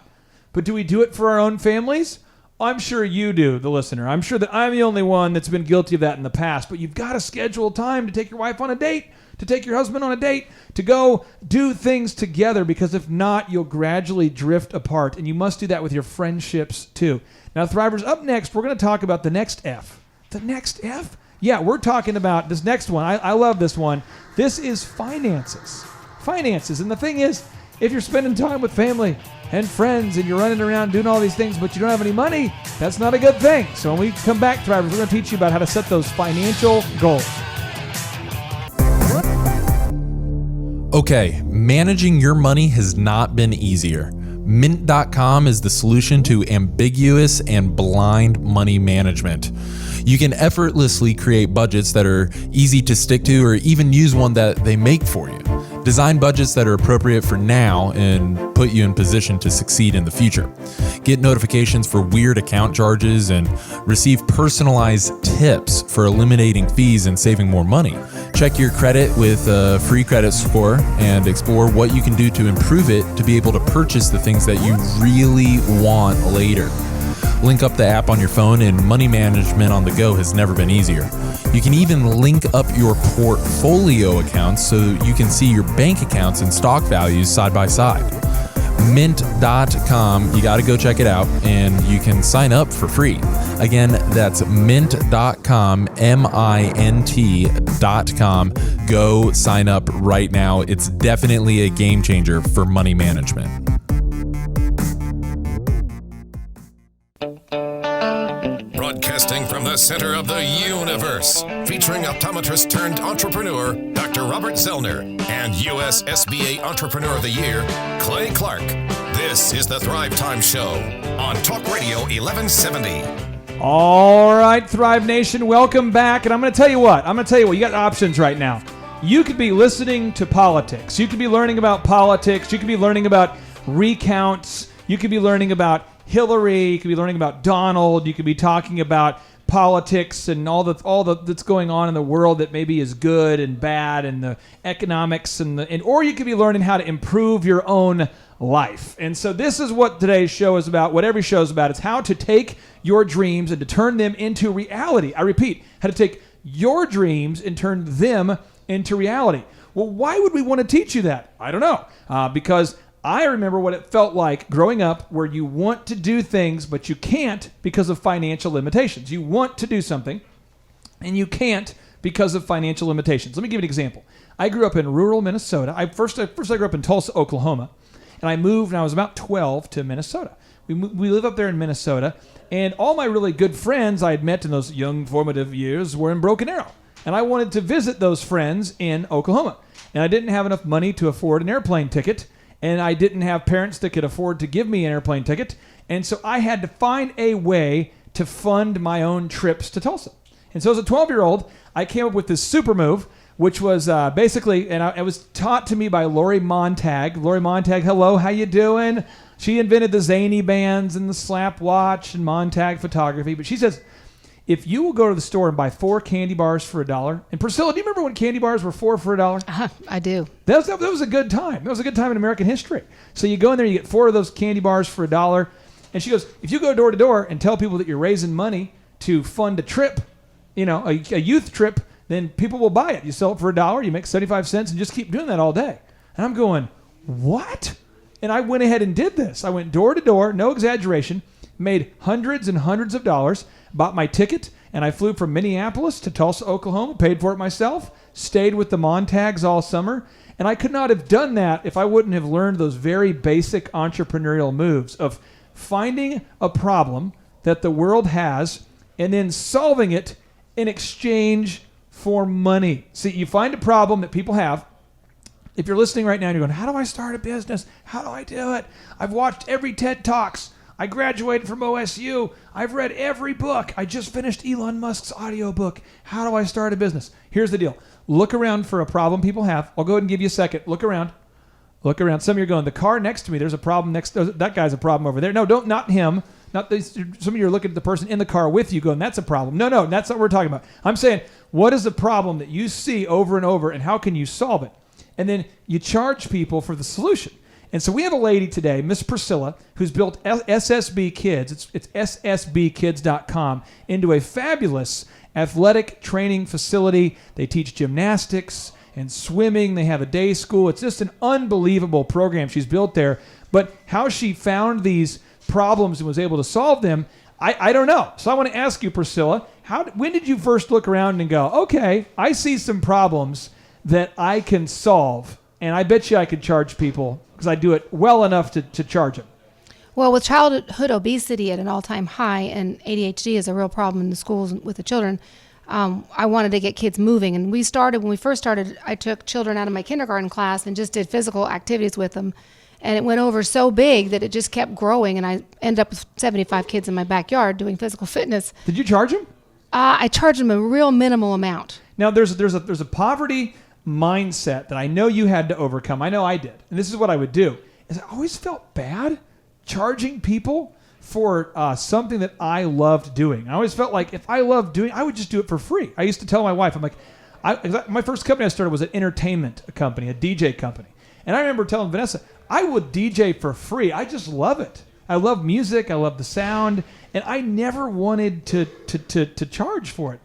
But do we do it for our own families? I'm sure you do, the listener. I'm sure that I'm the only one that's been guilty of that in the past. But you've got to schedule time to take your wife on a date, to take your husband on a date, to go do things together, because if not, you'll gradually drift apart. And you must do that with your friendships too. Now, Thrivers, up next, we're going to talk about the next F. The next F? Yeah, we're talking about this next one. I love this one. This is finances. Finances. And the thing is, if you're spending time with family and friends and you're running around doing all these things but you don't have any money, that's not a good thing. So when we come back, Thrivers, we're going to teach you about how to set those financial goals. Okay, managing your money has not been easier. Mint.com is the solution to ambiguous and blind money management. You can effortlessly create budgets that are easy to stick to, or even use one that they make for you. Design budgets that are appropriate for now and put you in position to succeed in the future. Get notifications for weird account charges and receive personalized tips for eliminating fees and saving more money. Check your credit with a free credit score and explore what you can do to improve it to be able to purchase the things that you really want later. Link up the app on your phone, and money management on the go has never been easier. You can even link up your portfolio accounts so you can see your bank accounts and stock values side by side. Mint.com, you got to go check it out, and you can sign up for free. Again, that's mint.com, mint.com. Go sign up right now. It's definitely a game changer for money management. Broadcasting from the center of the universe, featuring optometrist turned entrepreneur, Dr. Robert Zellner, and U.S. SBA Entrepreneur of the Year, Clay Clark. This is the Thrive Time Show on Talk Radio 1170. All right, Thrive Nation, welcome back. And I'm going to tell you what, you got options right now. You could be listening to politics. You could be learning about politics. You could be learning about recounts. You could be learning about Hillary. You could be learning about Donald. You could be talking about politics and all that's going on in the world that maybe is good and bad, and the economics or you could be learning how to improve your own life. And so this is what today's show is about. What every show is about. It's how to take your dreams and to turn them into reality. I repeat, how to take your dreams and turn them into reality. Well, why would we want to teach you that? I don't know. Because I remember what it felt like growing up where you want to do things, but you can't because of financial limitations. You want to do something, and you can't because of financial limitations. Let me give you an example. I grew up in rural Minnesota. First I grew up in Tulsa, Oklahoma, and I moved when I was about 12 to Minnesota. We live up there in Minnesota, and all my really good friends I had met in those young formative years were in Broken Arrow, and I wanted to visit those friends in Oklahoma, and I didn't have enough money to afford an airplane ticket, and I didn't have parents that could afford to give me an airplane ticket, and so I had to find a way to fund my own trips to Tulsa. And so as a 12-year-old, I came up with this super move, which was basically, and it was taught to me by Lori Montag. Lori Montag, hello, how you doing? She invented the zany bands and the slap watch and Montag photography. But she says, if you will go to the store and buy 4 candy bars for $1, and Priscilla, do you remember when candy bars were 4 for $1? I do. That was a good time. That was a good time in American history. So you go in there, you get 4 of those candy bars for $1. And she goes, if you go door to door and tell people that you're raising money to fund a trip, a youth trip, then people will buy it. You sell it for $1, you make 75 cents, and just keep doing that all day. And I'm going, what? And I went ahead and did this. I went door to door, no exaggeration, made hundreds and hundreds of dollars, bought my ticket, and I flew from Minneapolis to Tulsa, Oklahoma, paid for it myself, stayed with the Montags all summer, and I could not have done that if I wouldn't have learned those very basic entrepreneurial moves of finding a problem that the world has and then solving it in exchange for money. See, you find a problem that people have. If you're listening right now and you're going, how do I start a business? How do I do it? I've watched every TED Talks. I graduated from OSU. I've read every book. I just finished Elon Musk's audiobook. How do I start a business? Here's the deal. Look around for a problem people have. I'll go ahead and give you a second. Look around. Look around. Some of you are going, the car next to me, there's a problem next. That guy's a problem over there. No, not him. Not these. Some of you are looking at the person in the car with you going, that's a problem. No, that's not what we're talking about. I'm saying, what is the problem that you see over and over, and how can you solve it? And then you charge people for the solution. And so we have a lady today, Miss Priscilla, who's built SSB Kids, it's ssbkids.com, into a fabulous athletic training facility. They teach gymnastics and swimming. They have a day school. It's just an unbelievable program she's built there. But how she found these problems and was able to solve them, I don't know. So I want to ask you, Priscilla, when did you first look around and go, okay, I see some problems that I can solve, and I bet you I could charge people because I do it well enough to charge them? Well, with childhood obesity at an all-time high and ADHD is a real problem in the schools with the children, I wanted to get kids moving. And when we first started, I took children out of my kindergarten class and just did physical activities with them. And it went over so big that it just kept growing, and I ended up with 75 kids in my backyard doing physical fitness. Did you charge them? I charged them a real minimal amount. Now, there's a poverty mindset that I know you had to overcome. I know I did. And this is what I would do. Is I always felt bad charging people for something that I loved doing. I always felt like if I loved doing, I would just do it for free. I used to tell my wife, I'm like, my first company I started was an entertainment company, a DJ company. And I remember telling Vanessa, I would DJ for free. I just love it. I love music. I love the sound. And I never wanted to charge for it.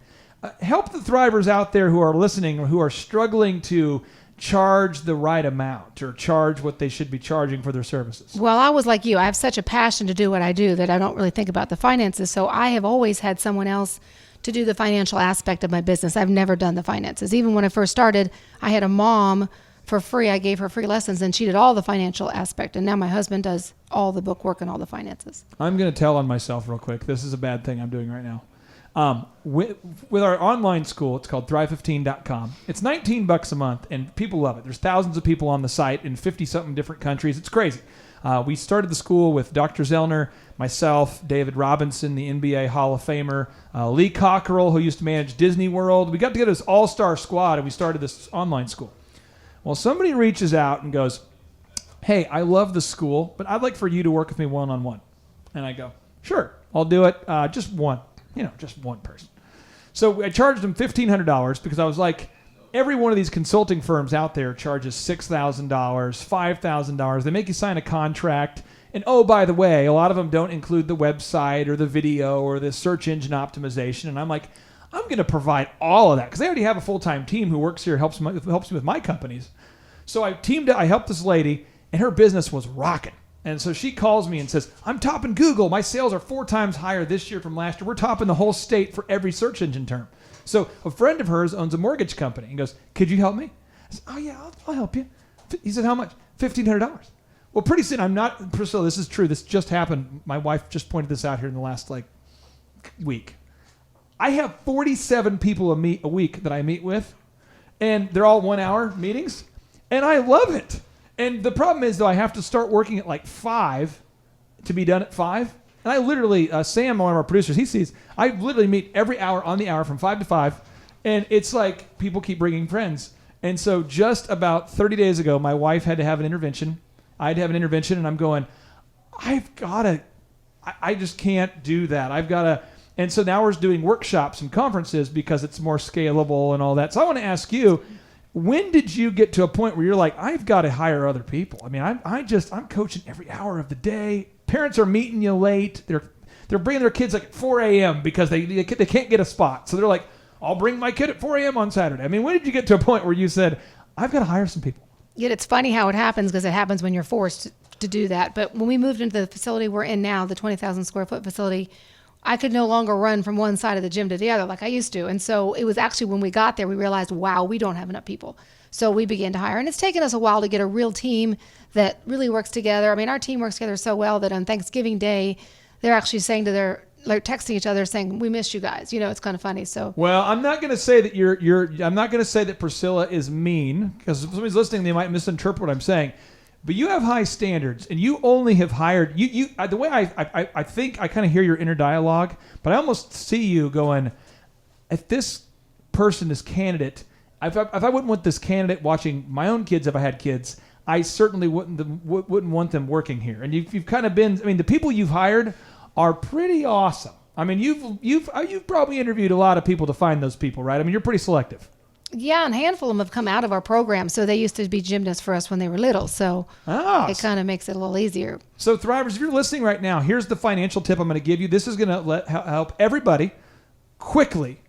Help the Thrivers out there who are listening or who are struggling to charge the right amount or charge what they should be charging for their services. Well, I was like you. I have such a passion to do what I do that I don't really think about the finances. So I have always had someone else to do the financial aspect of my business. I've never done the finances. Even when I first started, I had a mom for free. I gave her free lessons and she did all the financial aspect. And now my husband does all the book work and all the finances. I'm going to tell on myself real quick. This is a bad thing I'm doing right now. With our online school, it's called Thrive15.com. It's $19 a month, and people love it. There's thousands of people on the site in 50-something different countries. It's crazy. We started the school with Dr. Zellner, myself, David Robinson, the NBA Hall of Famer, Lee Cockerell, who used to manage Disney World. We got together this all-star squad, and we started this online school. Well, somebody reaches out and goes, hey, I love the school, but I'd like for you to work with me one-on-one. And I go, sure, I'll do it. Just one person. So I charged them $1,500 because I was like, every one of these consulting firms out there charges $6,000, $5,000. They make you sign a contract. And oh, by the way, a lot of them don't include the website or the video or the search engine optimization. And I'm like, I'm going to provide all of that because I already have a full-time team who works here, helps me with my companies. So I helped this lady, and her business was rocking. And so she calls me and says, I'm topping Google. My sales are 4 times higher this year from last year. We're topping the whole state for every search engine term. So a friend of hers owns a mortgage company and goes, could you help me? I said, oh, yeah, I'll help you. He said, how much? $1,500. Well, pretty soon, Priscilla, this is true. This just happened. My wife just pointed this out here in the last week. I have 47 people a week that I meet with, and they're all 1-hour meetings, and I love it. And the problem is, though, I have to start working at 5 to be done at 5. And I literally, Sam, one of our producers, he sees, I literally meet every hour on the hour from 5 to 5, and it's like people keep bringing friends. And so just about 30 days ago, my wife had to have an intervention. I had to have an intervention, and I'm going, I just can't do that. I've got to. And so now we're doing workshops and conferences because it's more scalable and all that. So I want to ask you, when did you get to a point where you're like, I've got to hire other people? I mean, I'm coaching every hour of the day. Parents are meeting you late. They're bringing their kids at 4 a.m. because they can't get a spot. So they're like, I'll bring my kid at 4 a.m. on Saturday. I mean, when did you get to a point where you said, I've got to hire some people? Yet it's funny how it happens because it happens when you're forced to do that. But when we moved into the facility we're in now, the 20,000 square foot facility, I could no longer run from one side of the gym to the other like I used to. And so it was actually when we got there, we realized, wow, we don't have enough people. So we began to hire. And it's taken us a while to get a real team that really works together. I mean, our team works together so well that on Thanksgiving Day, they're actually saying texting each other saying, we miss you guys. It's kind of funny. So, well, I'm not going to say that I'm not going to say that Priscilla is mean because if somebody's listening, they might misinterpret what I'm saying. But you have high standards, and you only have hired the way I think I kind of hear your inner dialogue, but I almost see you going, if this person, this candidate, if I wouldn't want this candidate watching my own kids if I had kids, I certainly wouldn't want them working here. And you've kind of been. I mean, the people you've hired are pretty awesome. I mean, you've probably interviewed a lot of people to find those people, right? I mean, you're pretty selective. Yeah, and a handful of them have come out of our program. So they used to be gymnasts for us when they were little. So it kind of makes it a little easier. So Thrivers, if you're listening right now, here's the financial tip I'm going to give you. This is going to help everybody quickly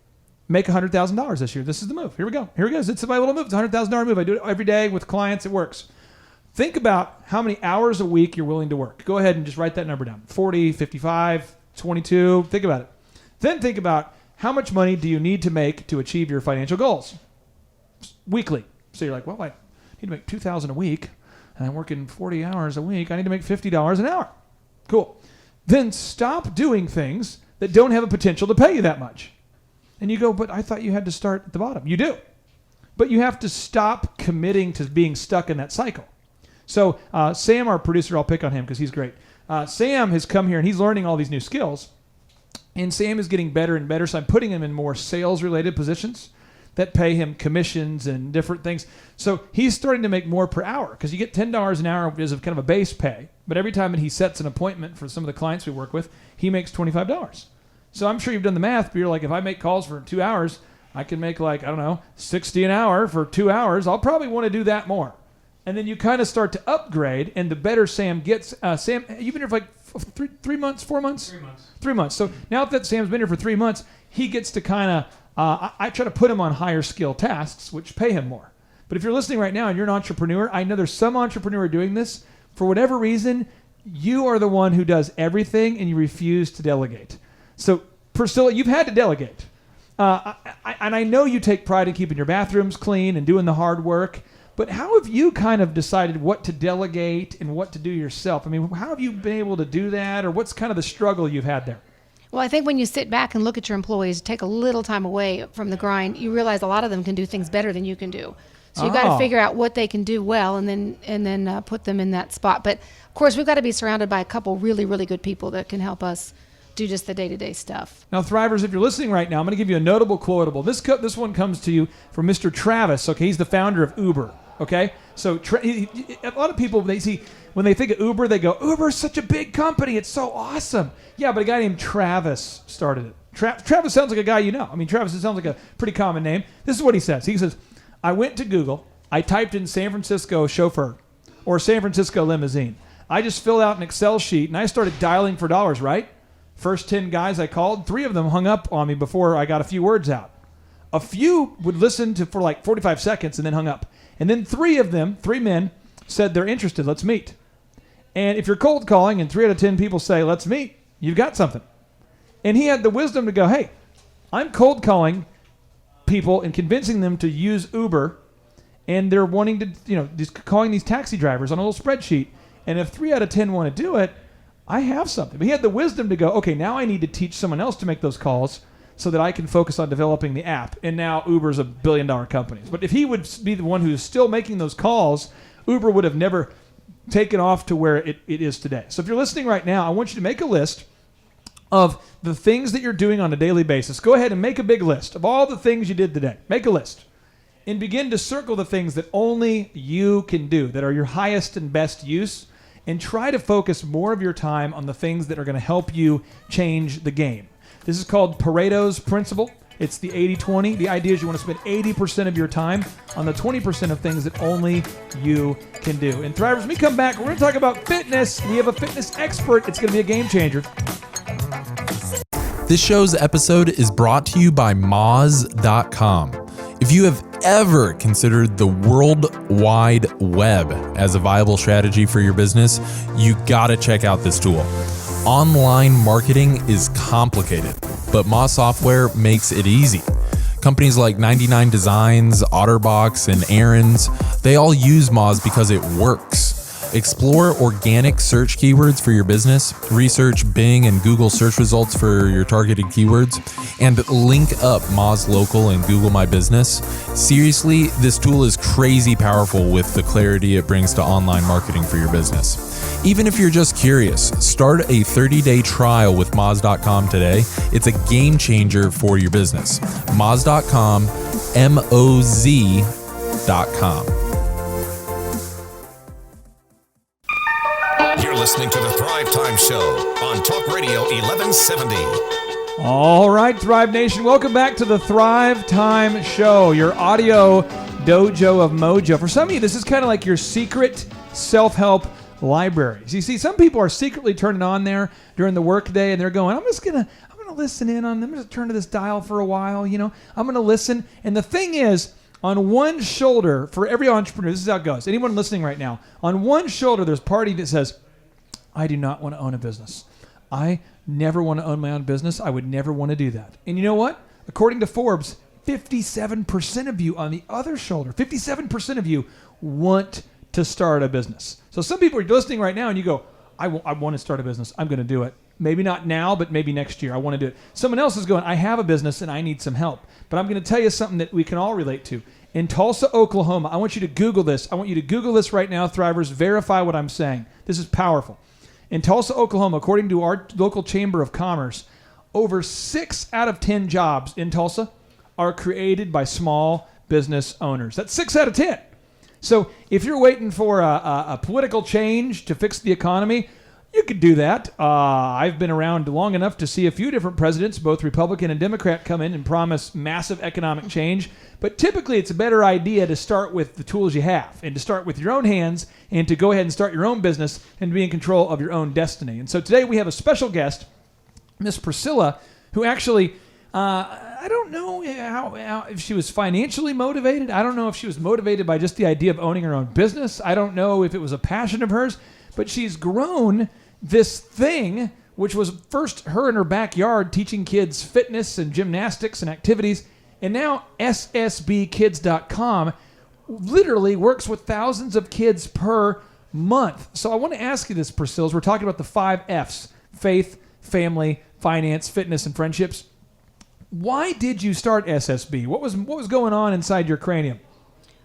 make $100,000 this year. This is the move. Here we go. Here it goes. It's my little move. It's a $100,000 move. I do it every day with clients. It works. Think about how many hours a week you're willing to work. Go ahead and just write that number down. 40, 55, 22. Think about it. Then think about how much money do you need to make to achieve your financial goals weekly. So you're like, well, I need to make $2,000 a week, and I'm working 40 hours a week. I need to make $50 an hour. Cool. Then stop doing things that don't have a potential to pay you that much. And you go, but I thought you had to start at the bottom. You do. But you have to stop committing to being stuck in that cycle. So Sam, our producer, I'll pick on him because he's great. Sam has come here, and he's learning all these new skills. And Sam is getting better and better, so I'm putting him in more sales-related positions that pay him commissions and different things. So he's starting to make more per hour because you get $10 an hour as kind of a base pay. But every time that he sets an appointment for some of the clients we work with, he makes $25. So I'm sure you've done the math, but you're like, if I make calls for 2 hours, I can make $60 an hour for 2 hours. I'll probably want to do that more. And then you kind of start to upgrade, and the better Sam gets. Sam, you've been here for 3 months, 4 months? 3 months. 3 months. So now that Sam's been here for 3 months, he gets to kind of, I try to put him on higher skill tasks, which pay him more. But if you're listening right now and you're an entrepreneur, I know there's some entrepreneur doing this. For whatever reason, you are the one who does everything and you refuse to delegate. So Priscilla, you've had to delegate. And I know you take pride in keeping your bathrooms clean and doing the hard work. But how have you kind of decided what to delegate and what to do yourself? I mean, how have you been able to do that, or what's kind of the struggle you've had there? Well, I think when you sit back and look at your employees, take a little time away from the grind, you realize a lot of them can do things better than you can do. So you've got to figure out what they can do well and then put them in that spot. But, of course, we've got to be surrounded by a couple really, really good people that can help us do just the day-to-day stuff. Now, Thrivers, if you're listening right now, I'm going to give you a notable quotable. This one comes to you from Mr. Travis. Okay, he's the founder of Uber. Okay, so a lot of people, when they think of Uber, they go, Uber's such a big company. It's so awesome. Yeah, but a guy named Travis started it. Travis sounds like a guy you know. I mean, Travis sounds like a pretty common name. This is what he says. He says, I went to Google. I typed in San Francisco chauffeur or San Francisco limousine. I just filled out an Excel sheet, and I started dialing for dollars, right? First 10 guys I called, 3 of them hung up on me before I got a few words out. A few would listen for like 45 seconds and then hung up. And then 3 of them, 3 men, said they're interested. Let's meet. And if you're cold calling and 3 out of 10 people say, let's meet, you've got something. And he had the wisdom to go, hey, I'm cold calling people and convincing them to use Uber, and they're wanting to, just calling these taxi drivers on a little spreadsheet. And if 3 out of 10 want to do it, I have something. But he had the wisdom to go, okay, now I need to teach someone else to make those calls so that I can focus on developing the app. And now Uber's a billion-dollar company. But if he would be the one who's still making those calls, Uber would have never taken off to where it is today. So if you're listening right now, I want you to make a list of the things that you're doing on a daily basis. Go ahead and make a big list of all the things you did today. Make a list. And begin to circle the things that only you can do, that are your highest and best use, and try to focus more of your time on the things that are going to help you change the game. This is called Pareto's Principle. It's the 80-20. The idea is you want to spend 80% of your time on the 20% of things that only you can do. And Thrivers, when we come back, we're going to talk about fitness. We have a fitness expert. It's going to be a game changer. This show's episode is brought to you by Moz.com. If you have ever considered the World Wide Web as a viable strategy for your business, you gotta check out this tool. Online marketing is complicated, but Moz software makes it easy. Companies like 99 Designs, Otterbox, and Aaron's, they all use Moz because it works. Explore organic search keywords for your business, research Bing and Google search results for your targeted keywords, and link up Moz Local and Google My Business. Seriously, this tool is crazy powerful with the clarity it brings to online marketing for your business. Even if you're just curious, start a 30-day trial with Moz.com today. It's a game changer for your business. Moz.com, Moz.com. You're listening to the Thrive Time Show on Talk Radio 1170. All right, Thrive Nation, welcome back to the Thrive Time Show, your audio dojo of mojo. For some of you, this is kind of like your secret self-help libraries. You see, some people are secretly turning on there during the workday, and they're going, I'm gonna listen in on them. I'm gonna turn to this dial for a while. I'm gonna listen. And the thing is, on one shoulder, for every entrepreneur, this is how it goes. Anyone listening right now, on one shoulder, there's a party that says, I do not want to own a business. I never want to own my own business. I would never want to do that. And you know what? According to Forbes, 57% of you on the other shoulder, 57% of you want to start a business. So some people are listening right now and you go, I want to start a business. I'm going to do it. Maybe not now, but maybe next year. I want to do it. Someone else is going, I have a business and I need some help. But I'm going to tell you something that we can all relate to. In Tulsa, Oklahoma, I want you to Google this. I want you to Google this right now, Thrivers. Verify what I'm saying. This is powerful. In Tulsa, Oklahoma, according to our local Chamber of Commerce, over 6 out of 10 jobs in Tulsa are created by small business owners. That's 6 out of 10. So if you're waiting for a political change to fix the economy, you could do that. I've been around long enough to see a few different presidents, both Republican and Democrat, come in and promise massive economic change. But typically it's a better idea to start with the tools you have and to start with your own hands and to go ahead and start your own business and to be in control of your own destiny. And so today we have a special guest, Miss Priscilla, who actually, I don't know how if she was financially motivated. I don't know if she was motivated by just the idea of owning her own business. I don't know if it was a passion of hers, but she's grown this thing, which was first her in her backyard teaching kids fitness and gymnastics and activities. And now ssbkids.com literally works with thousands of kids per month. So I want to ask you this, Priscilla, as we're talking about the 5 F's, faith, family, finance, fitness, and friendships. Why did you start SSB? What was going on inside your cranium?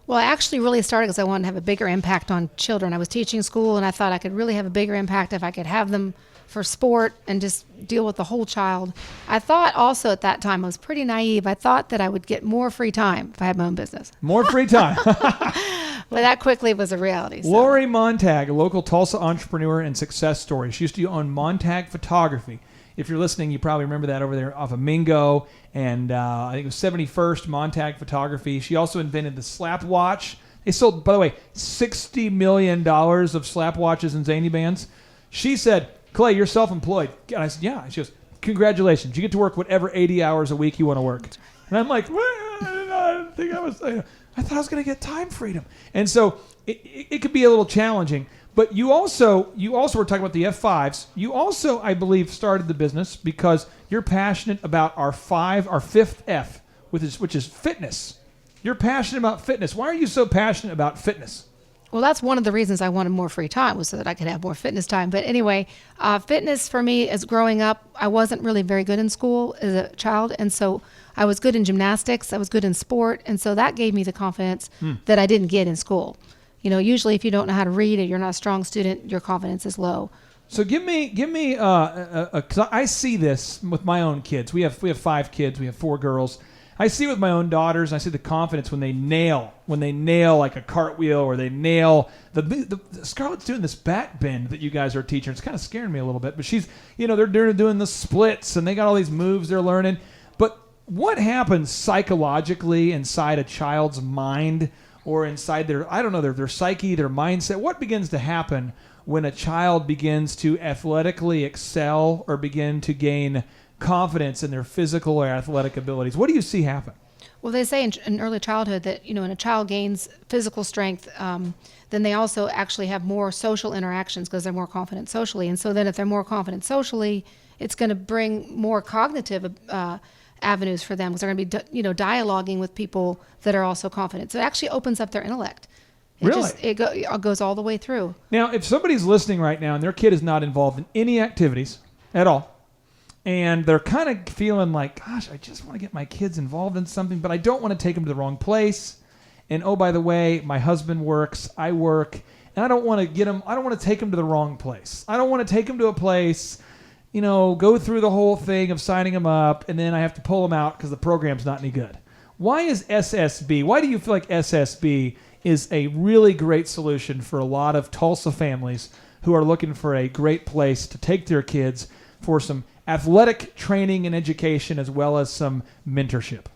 Well, I actually really started because I wanted to have a bigger impact on children. I was teaching school, and I thought I could really have a bigger impact if I could have them for sport and just deal with the whole child. I thought also at that time, I was pretty naive. I thought that I would get more free time if I had my own business. More free time. But that quickly was a reality. So. Lori Montag, a local Tulsa entrepreneur and success story. She used to own Montag Photography. If you're listening, you probably remember that over there off of Mingo and I think it was 71st Montag Photography. She also invented the slap watch. They sold, by the way, $60 million of slap watches and zany bands. She said, Clay, you're self-employed. And I said, yeah. She goes, congratulations, you get to work whatever 80 hours a week you want to work. And I'm like, well, I didn't think I thought I was going to get time freedom. And so it could be a little challenging. But you also were talking about the F5s. You also, I believe, started the business because you're passionate about our fifth F, which is fitness. You're passionate about fitness. Why are you so passionate about fitness? Well, that's one of the reasons I wanted more free time, was so that I could have more fitness time. But anyway, fitness for me, as growing up, I wasn't really very good in school as a child. And so I was good in gymnastics. I was good in sport. And so that gave me the confidence that I didn't get in school. You know, usually if you don't know how to read or you're not a strong student, your confidence is low. So give me, 'cause I see this with my own kids. We have 5 kids. We have 4 girls. I see with my own daughters, I see the confidence when they nail like a cartwheel, or they nail the Scarlett's doing this back bend that you guys are teaching. It's kind of scaring me a little bit, but she's, they're doing the splits and they got all these moves they're learning. But what happens psychologically inside a child's mind, or inside their psyche, their mindset? What begins to happen when a child begins to athletically excel or begin to gain confidence in their physical or athletic abilities? What do you see happen? Well, they say in early childhood that, when a child gains physical strength, then they also actually have more social interactions because they're more confident socially. And so then if they're more confident socially, it's going to bring more cognitive avenues for them, because they're going to be, dialoguing with people that are also confident. So it actually opens up their intellect. It goes all the way through. Now, if somebody's listening right now and their kid is not involved in any activities at all, and they're kind of feeling like, gosh, I just want to get my kids involved in something, but I don't want to take them to the wrong place. And oh, by the way, my husband works, I work, and I don't want to take them to the wrong place. I don't want to take them to a place, go through the whole thing of signing them up, and then I have to pull them out because the program's not any good. Why do you feel like SSB is a really great solution for a lot of Tulsa families who are looking for a great place to take their kids for some athletic training and education, as well as some mentorship?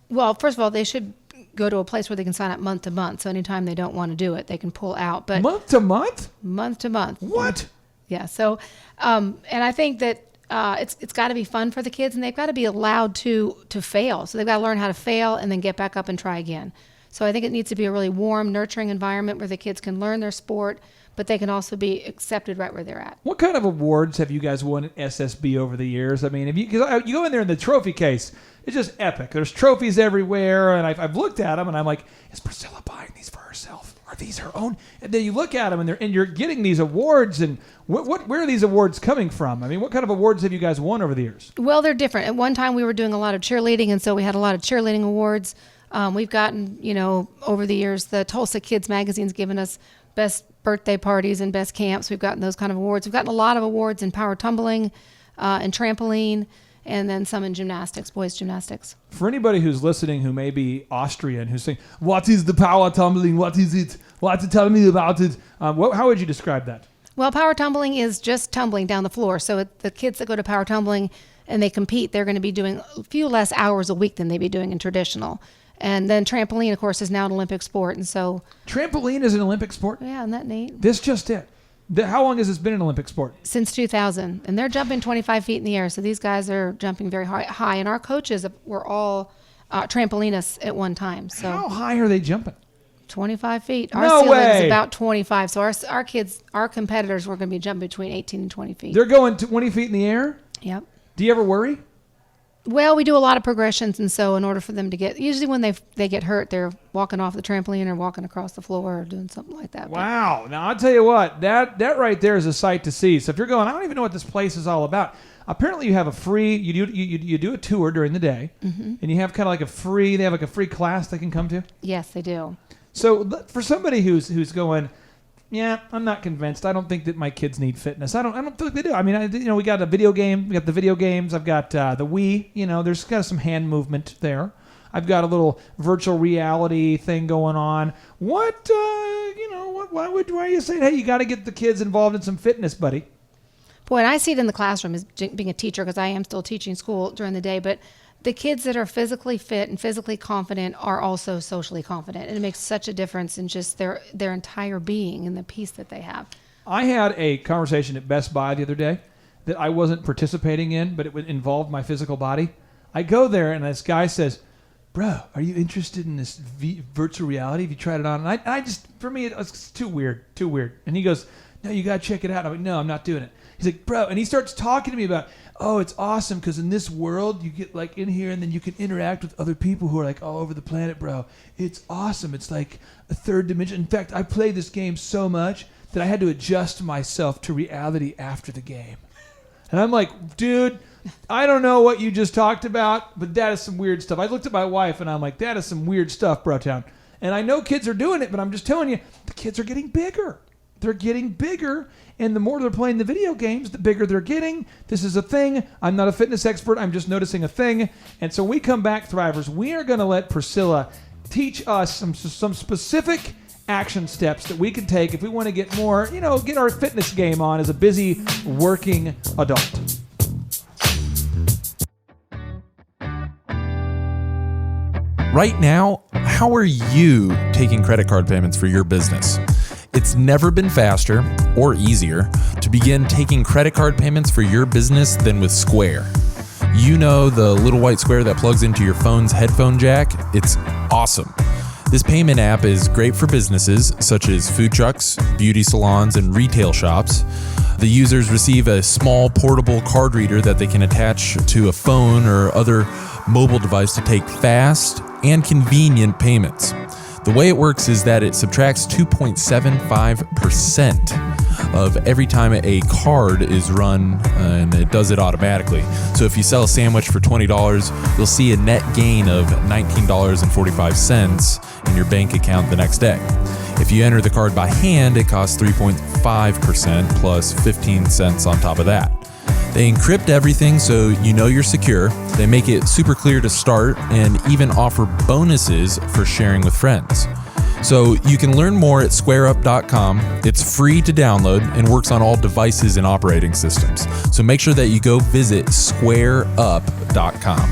Well, first of all, they should go to a place where they can sign up month to month. So anytime they don't want to do it, they can pull out. But month to month? Month to month. What? Yeah. So, and I think that it's got to be fun for the kids, and they've got to be allowed to fail. So they've got to learn how to fail and then get back up and try again. So I think it needs to be a really warm, nurturing environment where the kids can learn their sport, but they can also be accepted right where they're at. What kind of awards have you guys won at SSB over the years? I mean, because you go in there in the trophy case, it's just epic. There's trophies everywhere, and I've looked at them, and I'm like, is Priscilla buying these for herself? Are these her own? And then you look at them, and you're getting these awards, and where are these awards coming from? I mean, what kind of awards have you guys won over the years? Well, they're different. At one time, we were doing a lot of cheerleading, and so we had a lot of cheerleading awards. We've gotten, over the years, the Tulsa Kids magazine's given us best birthday parties and best camps. We've gotten those kind of awards. We've gotten a lot of awards in power tumbling and trampoline, and then some in gymnastics, boys gymnastics. For anybody who's listening who may be Austrian, who's saying, what is the power tumbling? What is it? Tell me about it. How would you describe that? Well, power tumbling is just tumbling down the floor. So the kids that go to power tumbling and they compete, they're going to be doing a few less hours a week than they'd be doing in traditional. And then trampoline, of course, is now an Olympic sport. And so trampoline is an Olympic sport? Yeah, isn't that neat? This just it. How long has this been an Olympic sport? Since 2000. And they're jumping 25 feet in the air. So these guys are jumping very high. And our coaches were all trampolinists at one time. So how high are they jumping? 25 feet. Our ceiling way. is about 25. So our kids, our competitors, were going to be jumping between 18 and 20 feet. They're going 20 feet in the air? Yep. Do you ever worry? Well, we do a lot of progressions, and so in order for them to usually when they get hurt, they're walking off the trampoline or walking across the floor or doing something like that. Wow. Now, I'll tell you what, that right there is a sight to see. So if you're going, I don't even know what this place is all about. Apparently you have a free, you do a tour during the day, and you have kind of like they have like a free class they can come to? Yes, they do. So for somebody who's going, yeah, I'm not convinced. I don't think that my kids need fitness. I don't think they do. I mean, we got a video game. We got the video games. I've got the Wii. There's got some hand movement there. I've got a little virtual reality thing going on. Why are you saying, hey, you got to get the kids involved in some fitness, buddy? Boy, and I see it in the classroom as being a teacher, because I am still teaching school during the day, but the kids that are physically fit and physically confident are also socially confident. And it makes such a difference in just their entire being and the peace that they have. I had a conversation at Best Buy the other day. that I wasn't participating in, but it would involve my physical body. I go there and this guy says, "Bro, are you interested in this virtual reality? Have you tried it on?" And I just, for me, it was too weird. And he goes, "No, you got to check it out." I'm like, "No, I'm not doing it." He's like, "Bro," and he starts talking to me about, "Oh, it's awesome because in this world you get like in here and then you can interact with other people who are like all over the planet, bro. It's awesome. It's like a third dimension. In fact, I played this game so much that I had to adjust myself to reality after the game." And I'm like, "Dude, I don't know what you just talked about, but that is some weird stuff." I looked at my wife and I'm like, "That is some weird stuff, Brotown." And I know kids are doing it, but I'm just telling you, the kids are getting bigger. They're getting bigger, and the more they're playing the video games, the bigger they're getting. This is a thing. I'm not a fitness expert. I'm just noticing a thing. And so when we come back, Thrivers, we are going to let Priscilla teach us some specific action steps that we can take if we want to get more, get our fitness game on as a busy working adult. Right now, how are you taking credit card payments for your business? It's never been faster or easier to begin taking credit card payments for your business than with Square. You know the little white square that plugs into your phone's headphone jack? It's awesome. This payment app is great for businesses such as food trucks, beauty salons, and retail shops. The users receive a small portable card reader that they can attach to a phone or other mobile device to take fast and convenient payments. The way it works is that it subtracts 2.75% of every time a card is run, and it does it automatically. So if you sell a sandwich for $20, you'll see a net gain of $19.45 in your bank account the next day. If you enter the card by hand, it costs 3.5% plus 15 cents on top of that. They encrypt everything so you know you're secure. They make it super clear to start and even offer bonuses for sharing with friends. So you can learn more at squareup.com. It's free to download and works on all devices and operating systems. So make sure that you go visit squareup.com.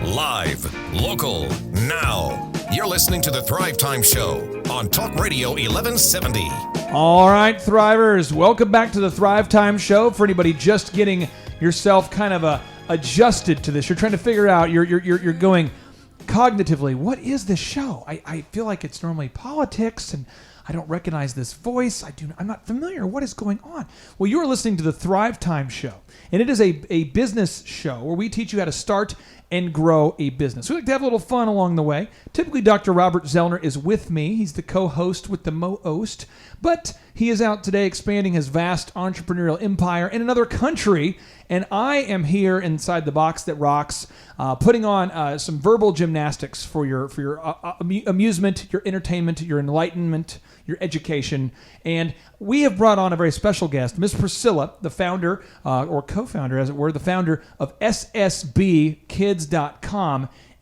Live, local, now. You're listening to the Thrive Time Show on Talk Radio 1170. All right, Thrivers, welcome back to the Thrive Time Show. For anybody just getting yourself kind of adjusted to this, you're trying to figure out, you're going cognitively, what is this show? I feel like it's normally politics, and I don't recognize this voice. I'm not familiar. What is going on? Well, you are listening to the Thrive Time Show, and it is a business show where we teach you how to start and grow a business. We like to have a little fun along the way. Typically, Dr. Robert Zellner is with me. He's the co-host with the Mo-Ost, but he is out today expanding his vast entrepreneurial empire in another country, and I am here inside the box that rocks, putting on some verbal gymnastics for your amusement, your entertainment, your enlightenment, your education. And we have brought on a very special guest, Miss Priscilla, the founder, or co-founder, as it were, the founder of ssbkids.com.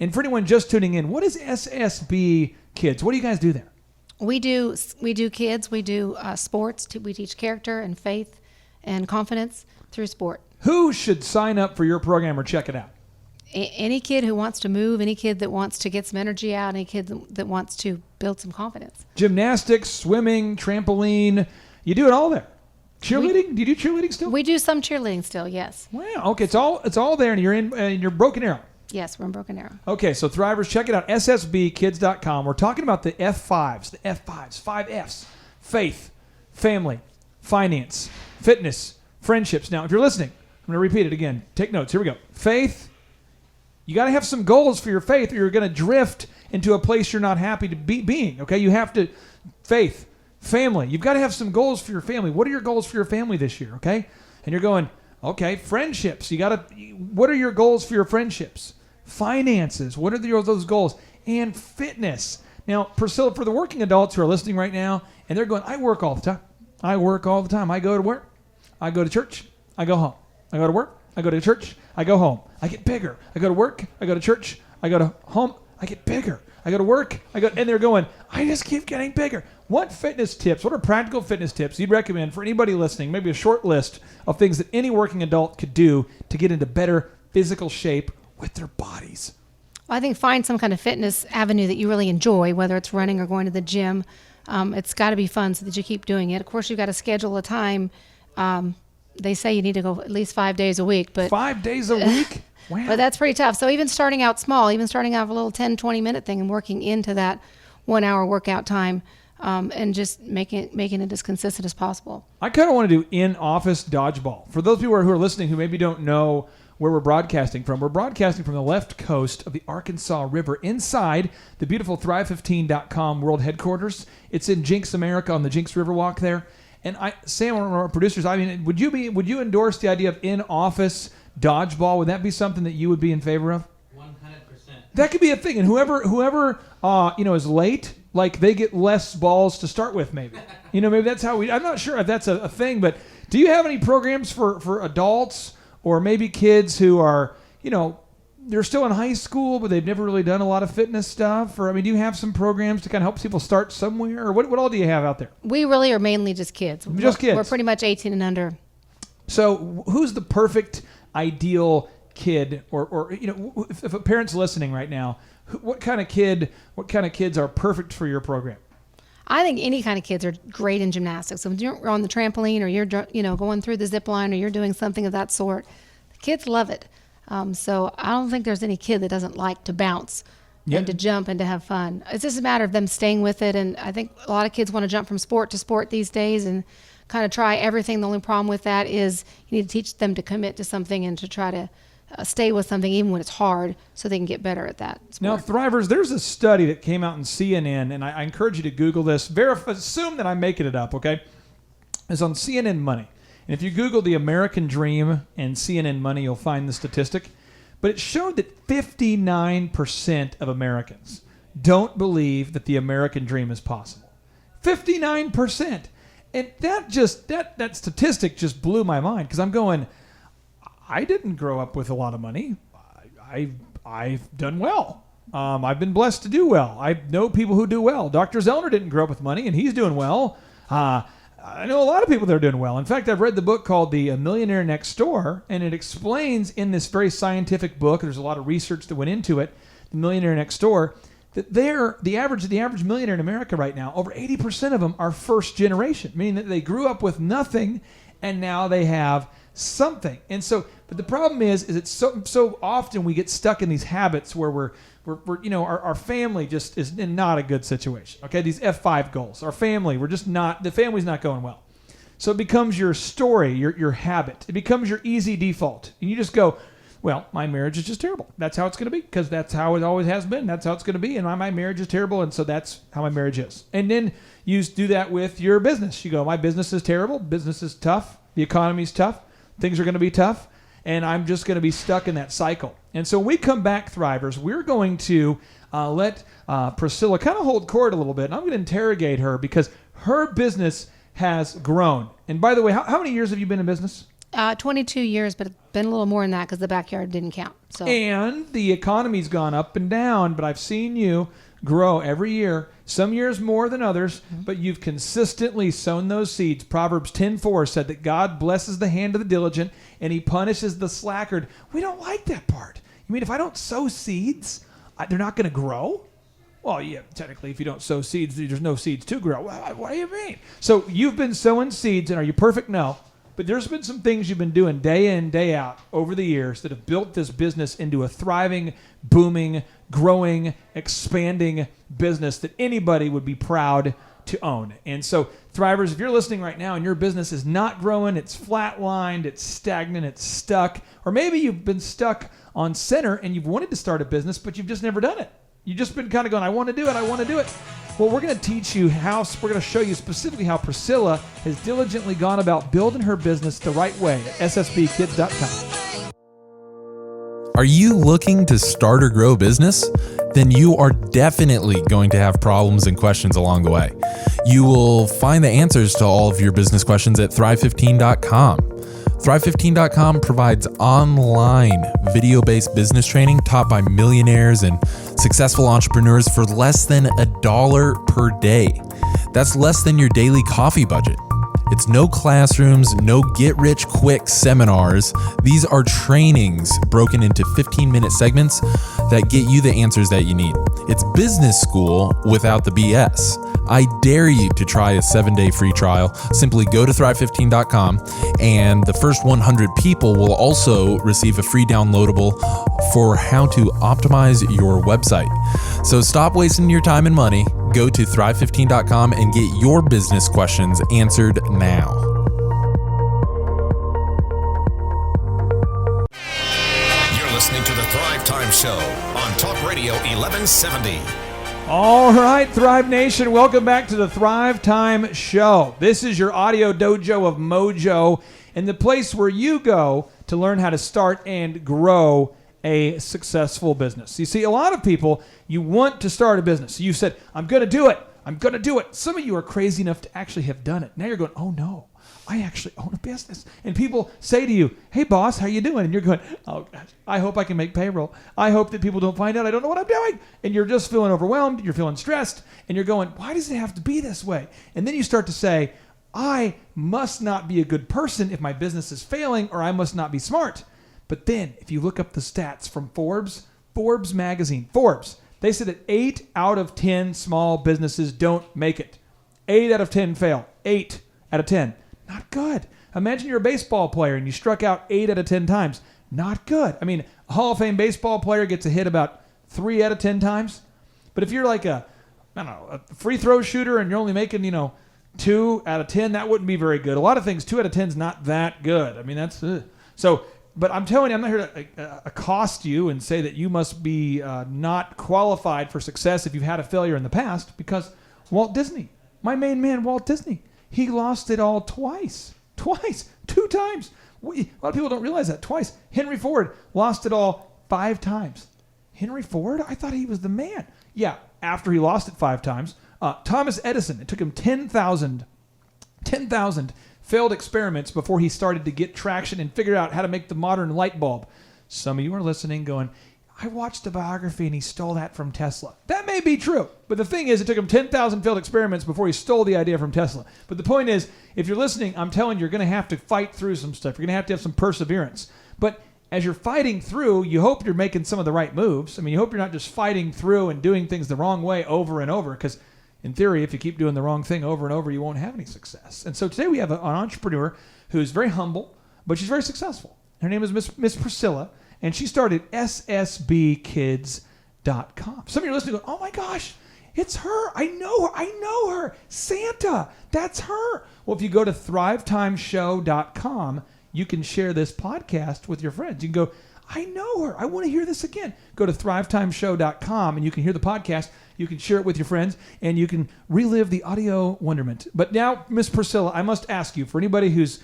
And for anyone just tuning in, what is SSB Kids? What do you guys do there? We do kids. We do sports. We teach character and faith and confidence through sport. Who should sign up for your program or check it out? Any kid who wants to move, any kid that wants to get some energy out, any kid that wants to build some confidence. Gymnastics, swimming, trampoline, you do it all there. Cheerleading? Do you do cheerleading still? We do some cheerleading still, yes. Wow. Okay, it's all there, and you're Broken Arrow. Yes, we're in Broken Arrow. Okay, so Thrivers, check it out, ssbkids.com. We're talking about the F5s, 5 Fs: faith, family, finance, fitness, friendships. Now, if you're listening, I'm going to repeat it again. Take notes. Here we go. Faith. You got to have some goals for your faith, or you're going to drift into a place you're not happy to be being. Okay, you have to. Faith, family. You've got to have some goals for your family. What are your goals for your family this year? Okay, and you're going. Okay, friendships. You got to. What are your goals for your friendships? Finances. What are those goals? And fitness. Now, Priscilla, for the working adults who are listening right now, and they're going, I work all the time. I work all the time. I go to work. I go to church. I go home. I go to work. I go to church. I go home. I get bigger. I go to work. I go to church. I go to home. I get bigger. I go to work. And they're going, I just keep getting bigger. What fitness tips, what are practical fitness tips you'd recommend for anybody listening, maybe a short list of things that any working adult could do to get into better physical shape with their bodies? I think find some kind of fitness avenue that you really enjoy, whether it's running or going to the gym. It's got to be fun so that you keep doing it. Of course, you've got to schedule a time. They say you need to go at least 5 days a week. But 5 days a week? Wow. But that's pretty tough. So even starting out small, even starting out with a little 10, 20-minute thing and working into that 1 hour workout time, and just making it as consistent as possible. I kind of want to do in-office dodgeball. For those people who are listening who maybe don't know where we're broadcasting from the left coast of the Arkansas River inside the beautiful Thrive15.com world headquarters. It's in Jinx, America, on the Jinx Riverwalk there. And Sam, one of our producers, I mean, would you endorse the idea of in-office dodgeball? Would that be something that you would be in favor of? 100%. That could be a thing. And whoever is late, like, they get less balls to start with, maybe. Maybe that's how I'm not sure if that's a thing, but do you have any programs for adults or maybe kids who are, they're still in high school, but they've never really done a lot of fitness stuff? Or, do you have some programs to kind of help people start somewhere? Or what all do you have out there? We really are mainly just kids. Just kids. We're pretty much 18 and under. So who's the perfect ideal kid, or if a parent's listening right now, what kind of kids are perfect for your program? I think any kind of kids are great in gymnastics. So if you're on the trampoline or you're going through the zip line or you're doing something of that sort, the kids love it. So I don't think there's any kid that doesn't like to bounce and to jump and to have fun. It's just a matter of them staying with it. And I think a lot of kids want to jump from sport to sport these days and kind of try everything. The only problem with that is you need to teach them to commit to something and to try to stay with something even when it's hard so they can get better at that sport. Now, Thrivers, there's a study that came out in CNN, and I encourage you to Google this. Assume that I'm making it up, okay? It's on CNN Money. And if you Google the American Dream and CNN Money, you'll find the statistic. But it showed that 59% of Americans don't believe that the American dream is possible. 59%. And that statistic just blew my mind, because I'm going, I didn't grow up with a lot of money. I've done well. I've been blessed to do well. I know people who do well. Dr. Zellner didn't grow up with money, and he's doing well. I know a lot of people that are doing well. In fact, I've read the book called The Millionaire Next Door, and it explains in this very scientific book, there's a lot of research that went into it, The Millionaire Next Door, that the average millionaire in America right now, over 80% of them are first generation, meaning that they grew up with nothing, and now they have something. And so, but the problem is it's so often we get stuck in these habits where we're our family just is in not a good situation. Okay, these F5 goals, our family, the family's not going well. So it becomes your story, your habit. It becomes your easy default, and you just go, well, my marriage is just terrible. That's how it's going to be, because that's how it always has been. That's how it's going to be, and my marriage is terrible, and so that's how my marriage is. And then you do that with your business. You go, my business is terrible. Business is tough. The economy's tough. Things are going to be tough, and I'm just going to be stuck in that cycle. And so when we come back, Thrivers, we're going to let Priscilla kind of hold court a little bit, and I'm going to interrogate her because her business has grown. And by the way, how many years have you been in business? 22 years, but it's been a little more than that because the backyard didn't count. So. And the economy's gone up and down, but I've seen you grow every year, some years more than others, but you've consistently sown those seeds. Proverbs 10:4 said that God blesses the hand of the diligent and he punishes the slackard. We don't like that part. You mean if I don't sow seeds, they're not going to grow? Well, yeah, technically if you don't sow seeds, there's no seeds to grow. What do you mean? So you've been sowing seeds, and are you perfect? No. But there's been some things you've been doing day in, day out over the years that have built this business into a thriving, booming, growing, expanding business that anybody would be proud to own. And so, Thrivers, if you're listening right now and your business is not growing, it's flatlined, it's stagnant, it's stuck, or maybe you've been stuck on center and you've wanted to start a business, but you've just never done it. You've just been kind of going, I want to do it. Well, we're going to teach you we're going to show you specifically how Priscilla has diligently gone about building her business the right way at ssbkids.com. Are you looking to start or grow a business? Then you are definitely going to have problems and questions along the way. You will find the answers to all of your business questions at Thrive15.com. Thrive15.com provides online video-based business training taught by millionaires and successful entrepreneurs for less than $1 per day. That's less than your daily coffee budget. It's no classrooms, no get-rich-quick seminars. These are trainings broken into 15-minute segments that get you the answers that you need. It's business school without the BS. I dare you to try a 7-day free trial. Simply go to thrive15.com, and the first 100 people will also receive a free downloadable for how to optimize your website. So stop wasting your time and money. Go to thrive15.com and get your business questions answered now. You're listening to the Thrive Time Show on Talk Radio 1170. All right, Thrive Nation, welcome back to the Thrive Time Show. This is your audio dojo of mojo, and the place where you go to learn how to start and grow a successful business. You see, a lot of people, you want to start a business. You said, I'm going to do it. I'm going to do it. Some of you are crazy enough to actually have done it. Now you're going, oh no, I actually own a business. And people say to you, hey boss, how you doing? And you're going, oh gosh, I hope I can make payroll. I hope that people don't find out I don't know what I'm doing. And you're just feeling overwhelmed. You're feeling stressed. And you're going, why does it have to be this way? And then you start to say, I must not be a good person if my business is failing, or I must not be smart. But then if you look up the stats from Forbes magazine, they said that 8 out of 10 small businesses don't make it. 8 out of 10 fail. 8 out of 10. Not good. Imagine you're a baseball player and you struck out 8 out of 10 times. Not good. I mean, a Hall of Fame baseball player gets a hit about 3 out of 10 times. But if you're like a free throw shooter and you're only making, 2 out of 10, that wouldn't be very good. A lot of things, 2 out of 10 is not that good. I mean, that's... So... But I'm telling you, I'm not here to accost you and say that you must be not qualified for success if you've had a failure in the past, because Walt Disney, my main man, Walt Disney, he lost it all twice, 2 times. A lot of people don't realize that, twice. Henry Ford lost it all 5 times. Henry Ford? I thought he was the man. Yeah, after he lost it 5 times. Thomas Edison, it took him 10,000 failed experiments before he started to get traction and figure out how to make the modern light bulb. Some of you are listening going, I watched a biography and he stole that from Tesla. That may be true, but the thing is, it took him 10,000 failed experiments before he stole the idea from Tesla. But the point is, if you're listening, I'm telling you, you're going to have to fight through some stuff. You're going to have some perseverance. But as you're fighting through, you hope you're making some of the right moves. I mean, you hope you're not just fighting through and doing things the wrong way over and over, because in theory, if you keep doing the wrong thing over and over, you won't have any success. And so today we have an entrepreneur who's very humble, but she's very successful. Her name is Miss Priscilla, and she started ssbkids.com. Some of you are listening going, oh my gosh, it's her. I know her. Santa, that's her. Well, if you go to thrivetimeshow.com, you can share this podcast with your friends. You can go, I know her. I want to hear this again. Go to thrivetimeshow.com, and you can hear the podcast. You can share it with your friends, and you can relive the audio wonderment. But now, Miss Priscilla, I must ask you, for anybody who's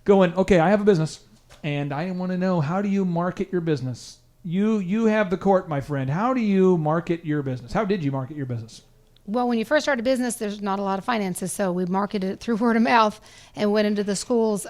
going, okay, I have a business, and I want to know, how do you market your business? You have the court, my friend. How do you market your business? How did you market your business? Well, when you first start a business, there's not a lot of finances, so we marketed it through word of mouth and went into the schools.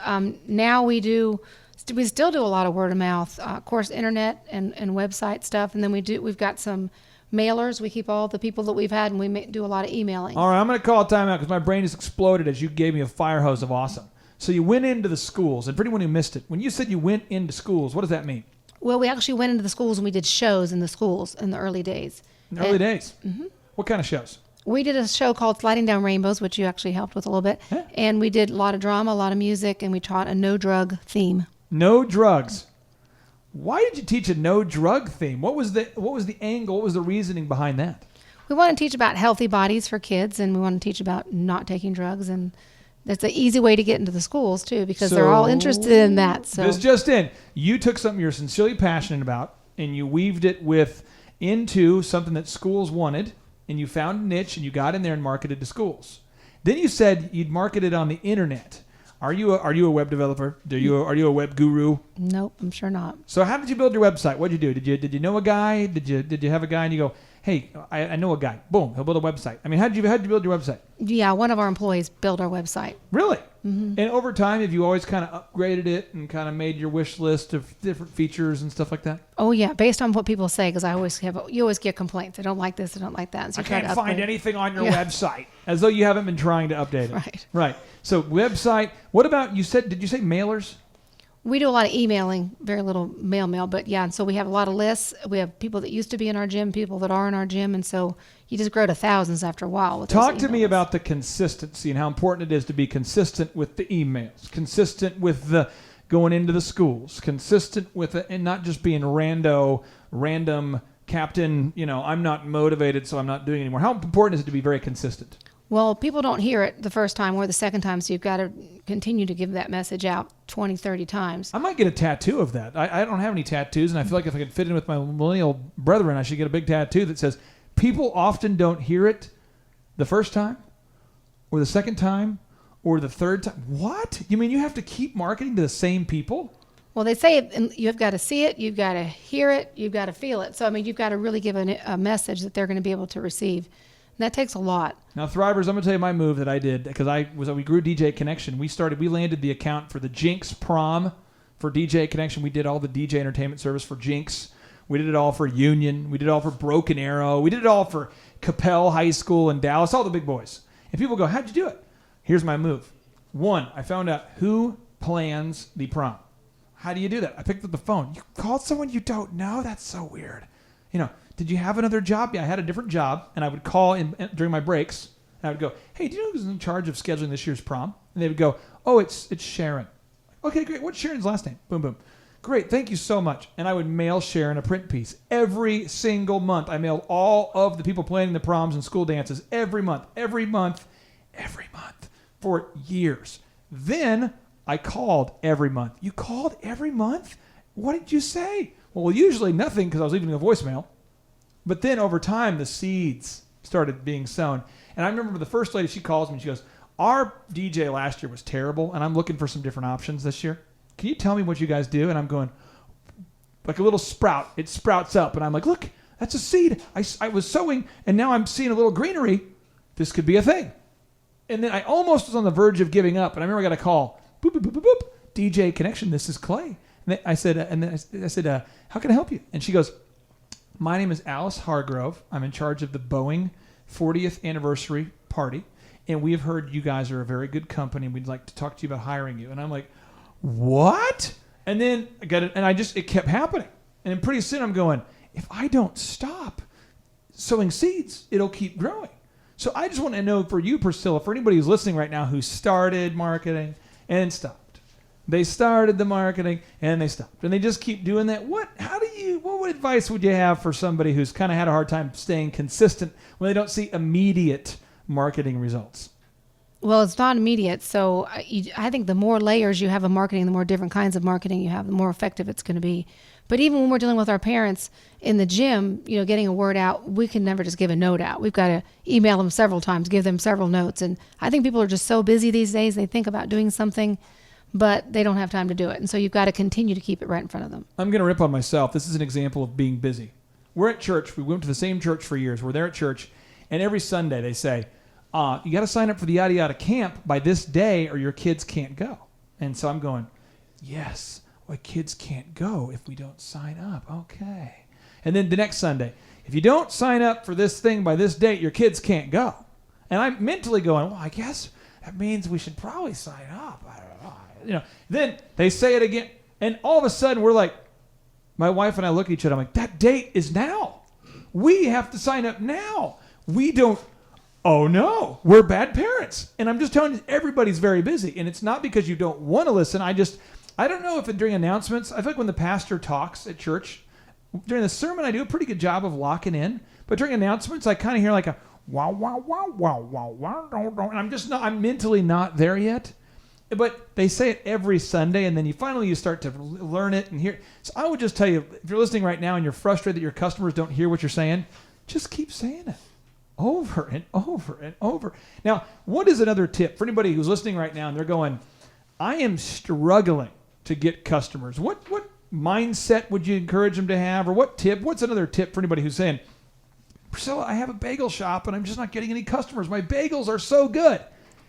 Now we still do a lot of word of mouth, of course, internet and website stuff, and then we've got some mailers. We keep all the people that we've had, and we do a lot of emailing. All right, I'm going to call a timeout because my brain has exploded as you gave me a fire hose of awesome. So you went into the schools, and for anyone who missed it, when you said you went into schools, what does that mean? Well, we actually went into the schools and we did shows in the schools in the early days. Mm-hmm. What kind of shows? We did a show called Sliding Down Rainbows, which you actually helped with a little bit. Yeah. And we did a lot of drama, a lot of music, and we taught a no-drug theme. No drugs. Why did you teach a no-drug theme? What was the angle? What was the reasoning behind that? We want to teach about healthy bodies for kids, and we want to teach about not taking drugs. And that's an easy way to get into the schools, too, because they're all interested in that. So this just in. You took something you're sincerely passionate about, and you weaved it into something that schools wanted, and you found a niche, and you got in there and marketed to schools. Then you said you'd market it on the internet. Are you a web developer? Are you a web guru? Nope, I'm sure not. So how did you build your website? What did you do? Did you know a guy? Did you have a guy and you go, hey, I know a guy. Boom, he'll build a website. I mean, how'd you build your website? Yeah, one of our employees built our website. Really? Mm-hmm. And over time, have you always kind of upgraded it and kind of made your wish list of different features and stuff like that? Oh yeah, based on what people say, because you always get complaints. I don't like this, I don't like that. And so I you try can't to find upgrade. anything on your website, as though you haven't been trying to update it. Right. Right. So website. What about did you say mailers? We do a lot of emailing, very little mail, but yeah, and so we have a lot of lists. We have people that used to be in our gym, people that are in our gym, and so you just grow to thousands after a while. With Talk those to me emails. about the consistency and how important it is to be consistent with the emails, consistent with the going into the schools, consistent with it, and not just being random captain, I'm not motivated, so I'm not doing it anymore. How important is it to be very consistent? Well, people don't hear it the first time or the second time, so you've got to continue to give that message out 20, 30 times. I might get a tattoo of that. I don't have any tattoos, and I feel like if I could fit in with my millennial brethren, I should get a big tattoo that says, people often don't hear it the first time or the second time or the third time. What? You mean you have to keep marketing to the same people? Well, they say you've got to see it, you've got to hear it, you've got to feel it. So, I mean, you've got to really give a message that they're going to be able to receive. And that takes a lot. Now, Thrivers, I'm going to tell you my move that I did because we grew DJ Connection. We landed the account for the Jinx prom for DJ Connection. We did all the DJ entertainment service for Jinx. We did it all for Union. We did it all for Broken Arrow. We did it all for Capel High School in Dallas, all the big boys. And people go, how'd you do it? Here's my move. 1, I found out who plans the prom. How do you do that? I picked up the phone. You called someone you don't know? That's so weird. Did you have another job? Yeah, I had a different job, and I would call during my breaks, and I would go, hey, do you know who's in charge of scheduling this year's prom? And they would go, oh, it's Sharon. Okay, great. What's Sharon's last name? Boom, boom. Great, thank you so much. And I would mail Sharon a print piece. Every single month, I mailed all of the people planning the proms and school dances every month, for years. Then I called every month. You called every month? What did you say? Well, usually nothing because I was leaving a voicemail. But then over time, the seeds started being sown. And I remember the first lady, she calls me and she goes, our DJ last year was terrible, and I'm looking for some different options this year. Can you tell me what you guys do? And I'm going, like a little sprout. It sprouts up, and I'm like, look, that's a seed. I was sowing, and now I'm seeing a little greenery. This could be a thing. And then I almost was on the verge of giving up, and I remember I got a call. Boop, boop, boop, boop, boop. DJ Connection, this is Clay. And I said, how can I help you? And she goes, my name is Alice Hargrove. I'm in charge of the Boeing 40th anniversary party, and we have heard you guys are a very good company, and we'd like to talk to you about hiring you. And I'm like, what? And then I got it, and it kept happening. And then pretty soon I'm going, if I don't stop sowing seeds, it'll keep growing. So I just want to know for you, Priscilla, for anybody who's listening right now who started marketing and stopped. They started the marketing and they stopped. And they just keep doing that. What advice would you have for somebody who's kind of had a hard time staying consistent when they don't see immediate marketing results? Well, it's not immediate. So I think the more layers you have of marketing, the more different kinds of marketing you have, the more effective it's going to be. But even when we're dealing with our parents in the gym, getting a word out, we can never just give a note out. We've got to email them several times, give them several notes. And I think people are just so busy these days. They think about doing something, but they don't have time to do it. And so you've got to continue to keep it right in front of them. I'm going to rip on myself. This is an example of being busy. We're at church. We went to the same church for years. We're there at church, and every Sunday they say, you got to sign up for the yada yada camp by this day or your kids can't go. And so I'm going, yes, my kids can't go if we don't sign up. Okay. And then the next Sunday, if you don't sign up for this thing by this date, your kids can't go. And I'm mentally going, well, I guess that means we should probably sign up. I don't know. Then they say it again, and all of a sudden we're like, my wife and I look at each other. I'm like, that date is now. We have to sign up now. We don't. Oh no, we're bad parents. And I'm just telling you, everybody's very busy, and it's not because you don't want to listen. I don't know if during announcements, I feel like when the pastor talks at church, during the sermon, I do a pretty good job of locking in, but during announcements, I kind of hear like a wow, wow, wow, wow, wow, wow, and I'm mentally not there yet. But they say it every Sunday, and then you start to learn it and hear. So I would just tell you, if you're listening right now and you're frustrated that your customers don't hear what you're saying, just keep saying it over and over and over. Now, what is another tip for anybody who's listening right now and they're going, I am struggling to get customers? What mindset would you encourage them to have, or what's another tip for anybody who's saying, Priscilla, I have a bagel shop and I'm just not getting any customers. My bagels are so good.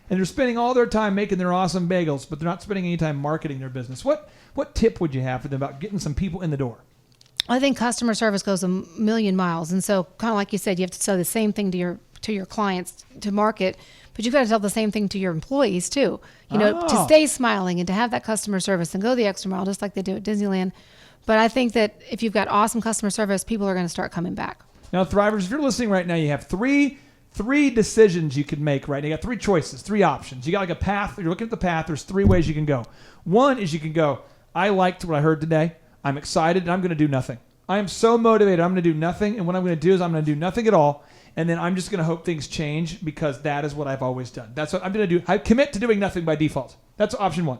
And they're spending all their time making their awesome bagels, but they're not spending any time marketing their business. What tip would you have for them about getting some people in the door? I think customer service goes a million miles. And so kind of like you said, you have to say the same thing to your clients to market, but you've got to tell the same thing to your employees too. To stay smiling and to have that customer service and go the extra mile, just like they do at Disneyland. But I think that if you've got awesome customer service, people are going to start coming back. Now, Thrivers, if you're listening right now, you have three decisions you could make right now. You got three choices, three options. You got like a path. You're looking at the path. There's three ways you can go. One is you can go, I liked what I heard today. I'm excited, and I'm going to do nothing. I am so motivated. I'm going to do nothing, and what I'm going to do is I'm going to do nothing at all, and then I'm just going to hope things change because that is what I've always done. That's what I'm going to do. I commit to doing nothing by default. That's option one.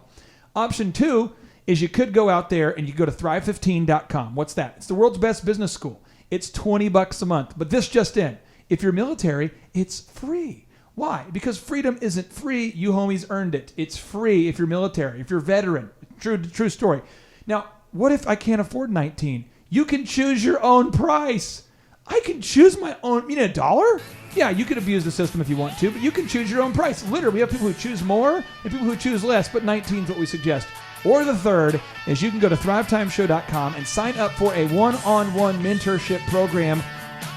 Option two is you could go out there and you go to thrive15.com. What's that? It's the world's best business school. It's $20 a month, but this just in. If you're military, it's free. Why? Because freedom isn't free. You homies earned it. It's free if you're military, if you're veteran. True story. Now, what if I can't afford 19? You can choose your own price. I can choose my own. You need $1? Yeah, you can abuse the system if you want to, but you can choose your own price. Literally, we have people who choose more and people who choose less, but 19 is what we suggest. Or the third is you can go to thrivetimeshow.com and sign up for a one-on-one mentorship program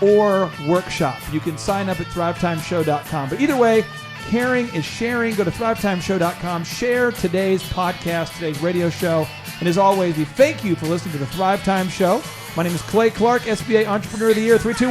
or workshop. You can sign up at thrivetimeshow.com. But either way, caring is sharing. Go to thrivetimeshow.com. Share today's podcast, today's radio show. And as always, we thank you for listening to the Thrive Time Show. My name is Clay Clark, SBA Entrepreneur of the Year 321.